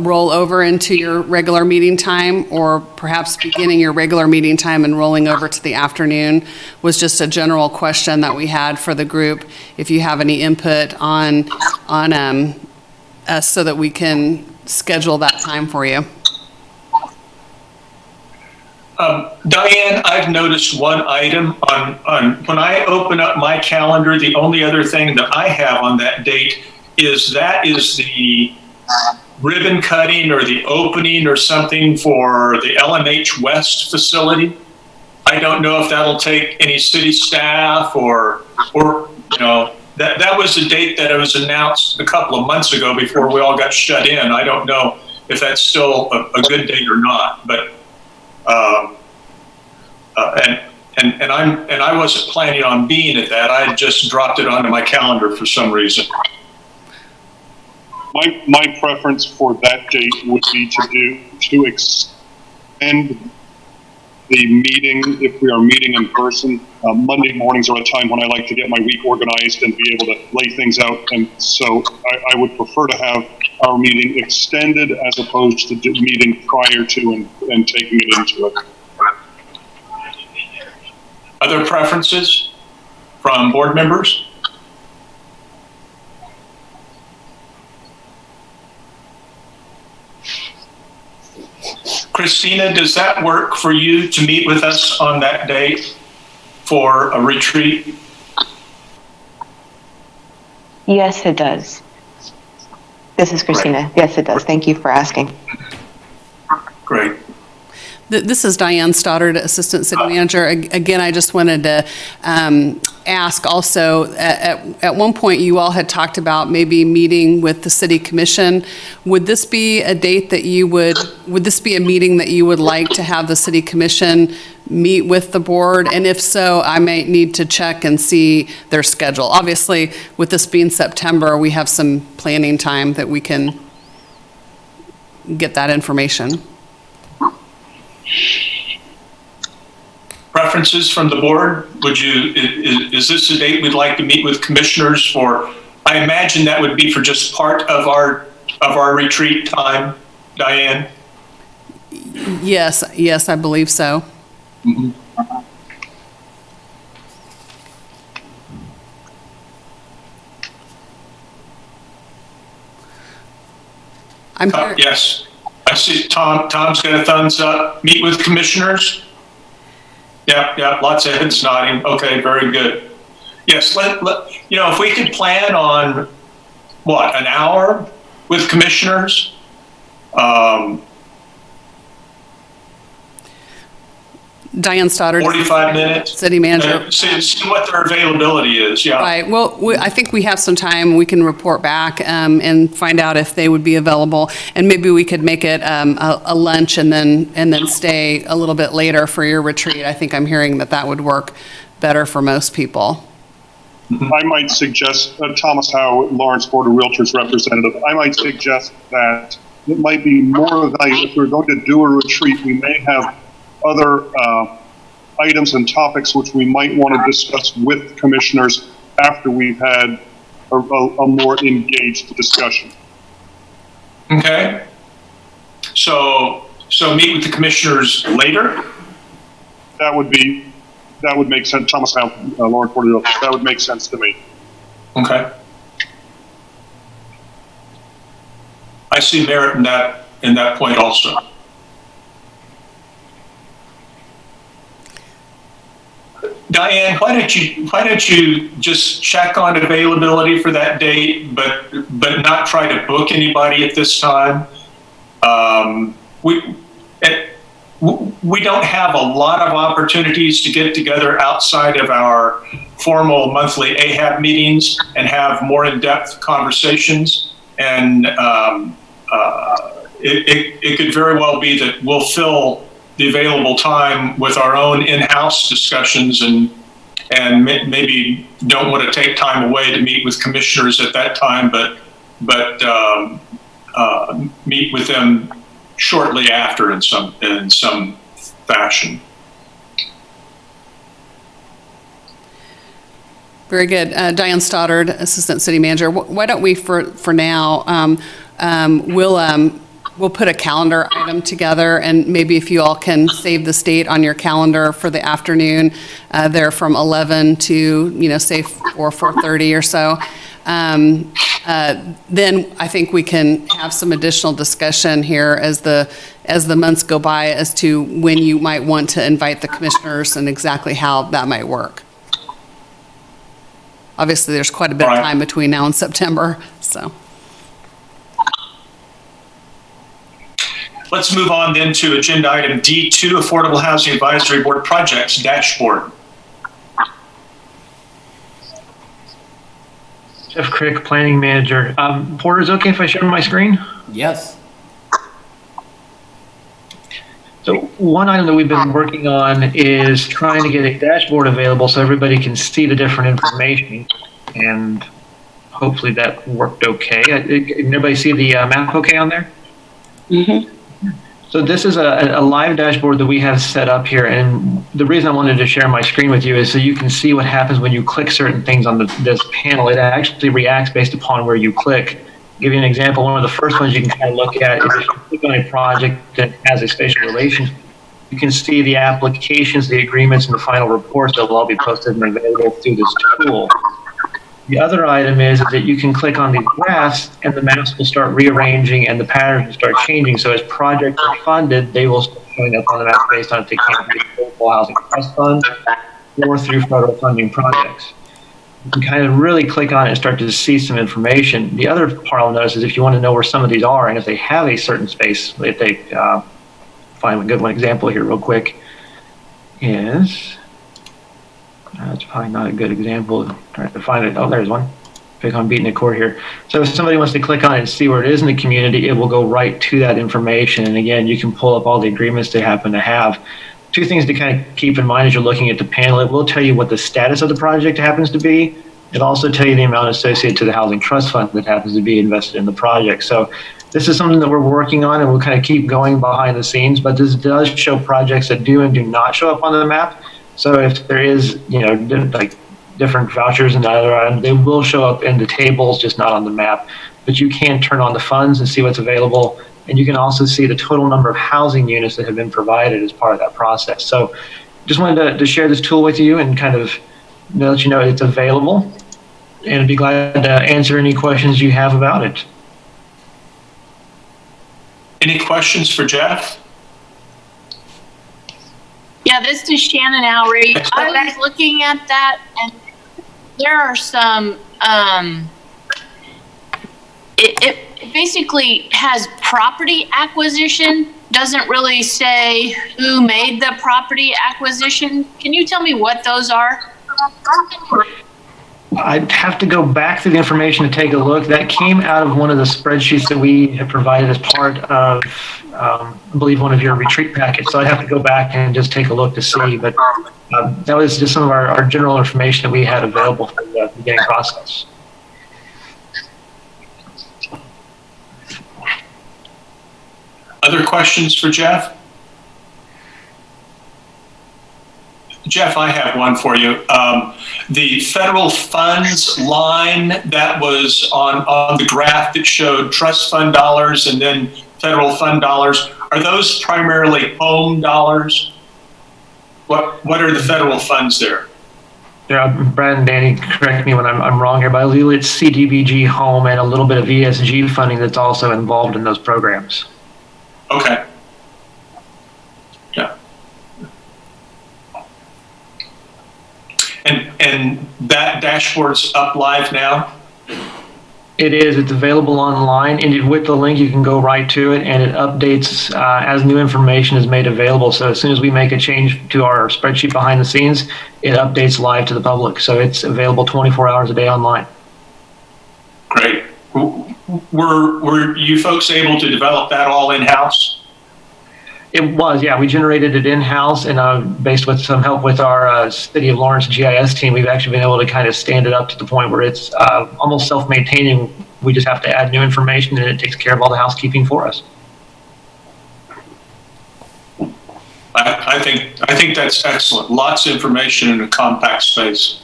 roll over into your regular meeting time, or perhaps beginning your regular meeting time and rolling over to the afternoon, was just a general question that we had for the group. If you have any input on us, so that we can schedule that time for you. Diane, I've noticed one item on when I open up my calendar, the only other thing that I have on that date is the ribbon cutting or the opening or something for the LMH West facility. I don't know if that'll take any city staff or you know, that was a date that it was announced a couple of months ago before we all got shut in. I don't know if that's still a good date or not, but and I wasn't planning on being at that. I just dropped it onto my calendar for some reason. My preference for that date would be to extend the meeting, if we are meeting in person. Monday mornings are a time when I like to get my week organized and be able to lay things out. And so I would prefer to have our meeting extended as opposed to meeting prior to and taking it into it. Other preferences from board members? Christina, does that work for you to meet with us on that date for a retreat? Yes, it does. This is Christina. Right. Yes, it does. Thank you for asking. Great. This is Diane Stoddard, Assistant City Manager. Again, I just wanted to ask also, at one point you all had talked about maybe meeting with the City Commission. Would this be a date that would this be a meeting that you would like to have the City Commission meet with the board? And if so, I might need to check and see their schedule. Obviously, with this being September, we have some planning time that we can get that information. Preferences from the board? Is this a date we'd like to meet with commissioners for? I imagine that would be for just part of our retreat time, Diane? Yes, I believe so. Mm-hmm. Yes. I see Tom's got a thumbs up. Meet with commissioners? Yeah, lots of heads nodding. Okay, very good. Yes, if we could plan on, an hour with commissioners? Diane Stoddard. 45 minutes. City Manager. See what their availability is, yeah. Right, well, I think we have some time. We can report back and find out if they would be available. And maybe we could make it a lunch and then stay a little bit later for your retreat. I think I'm hearing that would work better for most people. I might suggest, Thomas Howe, Lawrence Board of Realtors representative, I might suggest that it might be more valuable if we're going to do a retreat. We may have other items and topics which we might want to discuss with commissioners after we've had a more engaged discussion. Okay. So meet with the commissioners later? That would make sense. Thomas Howe, Lawrence Board of Realtors, that would make sense to me. Okay. I see merit in that point also. Diane, why don't you just check on availability for that date, but not try to book anybody at this time? We don't have a lot of opportunities to get together outside of our formal monthly AHAB meetings and have more in-depth conversations. And it could very well be that we'll fill the available time with our own in-house discussions and maybe don't want to take time away to meet with commissioners at that time, but meet with them shortly after in some fashion. Very good. Diane Stoddard, Assistant City Manager. Why don't we, for now, we'll put a calendar item together, and maybe if you all can save this date on your calendar for the afternoon, there from 11 to, say 4:30 or so. Then I think we can have some additional discussion here as the months go by as to when you might want to invite the commissioners and exactly how that might work. Obviously, there's quite a bit of time between now and September, so. Let's move on then to agenda item D2, Affordable Housing Advisory Board Projects Dashboard. Jeff Crick, Planning Manager. Porter, is it okay if I share my screen? Yes. So one item that we've been working on is trying to get a dashboard available so everybody can see the different information, and hopefully that worked okay. Can everybody see the map okay on there? Mm-hmm. So this is a live dashboard that we have set up here, and the reason I wanted to share my screen with you is so you can see what happens when you click certain things on this panel. It actually reacts based upon where you click. I'll give you an example. One of the first ones you can kind of look at is if you click on a project that has a spatial relation, you can see the applications, the agreements, and the final reports that will all be posted and available through this tool. The other item is that you can click on these graphs and the maps will start rearranging and the patterns will start changing. So as projects are funded, they will start showing up on the map based on if they came from the Affordable Housing Trust Fund or through federal funding projects. You can kind of really click on it and start to see some information. The other part I'll notice is if you want to know where some of these are and if they have a certain space, if they find a good one example here real quick is, it's probably not a good example. Trying to find it. Oh, there's one. Click on beating the core here. So if somebody wants to click on it and see where it is in the community, it will go right to that information. And again, you can pull up all the agreements they happen to have. Two things to kind of keep in mind as you're looking at the panel. It will tell you what the status of the project happens to be. It'll also tell you the amount associated to the Housing Trust Fund that happens to be invested in the project. So this is something that we're working on and we'll kind of keep going behind the scenes, but this does show projects that do and do not show up on the map. So if there is, like different vouchers and other items, they will show up in the tables, just not on the map. But you can turn on the funds and see what's available. And you can also see the total number of housing units that have been provided as part of that process. So just wanted to share this tool with you and kind of let you know it's available. And I'd be glad to answer any questions you have about it. Any questions for Jeff? Yeah, this is Shannon Outreach. I was looking at that, and there are some, it basically has property acquisition, doesn't really say who made the property acquisition. Can you tell me what those are? I'd have to go back through the information to take a look. That came out of one of the spreadsheets that we had provided as part of, I believe, one of your retreat packets. So I'd have to go back and just take a look to see. But that was just some of our general information that we had available for the beginning process. Other questions for Jeff? Jeff, I have one for you. The federal funds line that was on the graph that showed trust fund dollars and then federal fund dollars, are those primarily home dollars? What are the federal funds there? Yeah, Brad and Danny, correct me when I'm wrong here, but I believe it's CDBG home and a little bit of ESG funding that's also involved in those programs. Okay. Yeah. And that dashboard's up live now? It is. It's available online, and with the link, you can go right to it, and it updates as new information is made available. So as soon as we make a change to our spreadsheet behind the scenes, it updates live to the public. So it's available 24 hours a day online. Great. Were you folks able to develop that all in-house? It was, yeah. We generated it in-house, and based with some help with our City of Lawrence GIS team, we've actually been able to kind of stand it up to the point where it's almost self-maintaining. We just have to add new information, and it takes care of all the housekeeping for us. I think that's excellent. Lots of information in a compact space.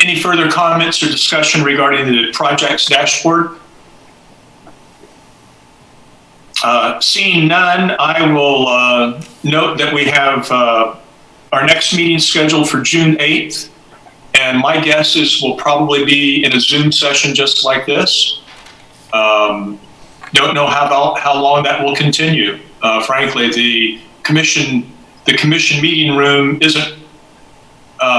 Any further comments or discussion regarding the project's dashboard? Seeing none, I will note that we have our next meeting scheduled for June 8th. And my guess is we'll probably be in a Zoom session just like this. Don't know how long that will continue. Frankly, the commission meeting room isn't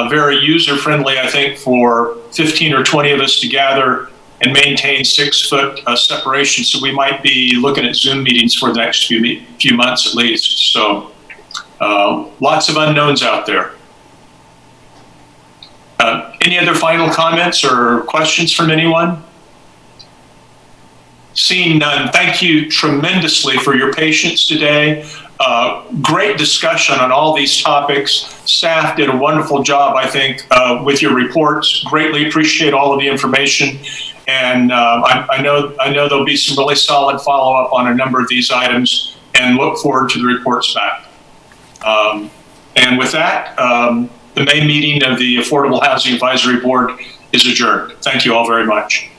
very user-friendly, I think, for 15 or 20 of us to gather and maintain 6-foot separation. So we might be looking at Zoom meetings for the next few months at least. So lots of unknowns out there. Any other final comments or questions from anyone? Seeing none, thank you tremendously for your patience today. Great discussion on all these topics. Staff did a wonderful job, I think, with your reports. Greatly appreciate all of the information. And I know there'll be some really solid follow-up on a number of these items, and look forward to the reports back. And with that, the May meeting of the Affordable Housing Advisory Board is adjourned. Thank you all very much.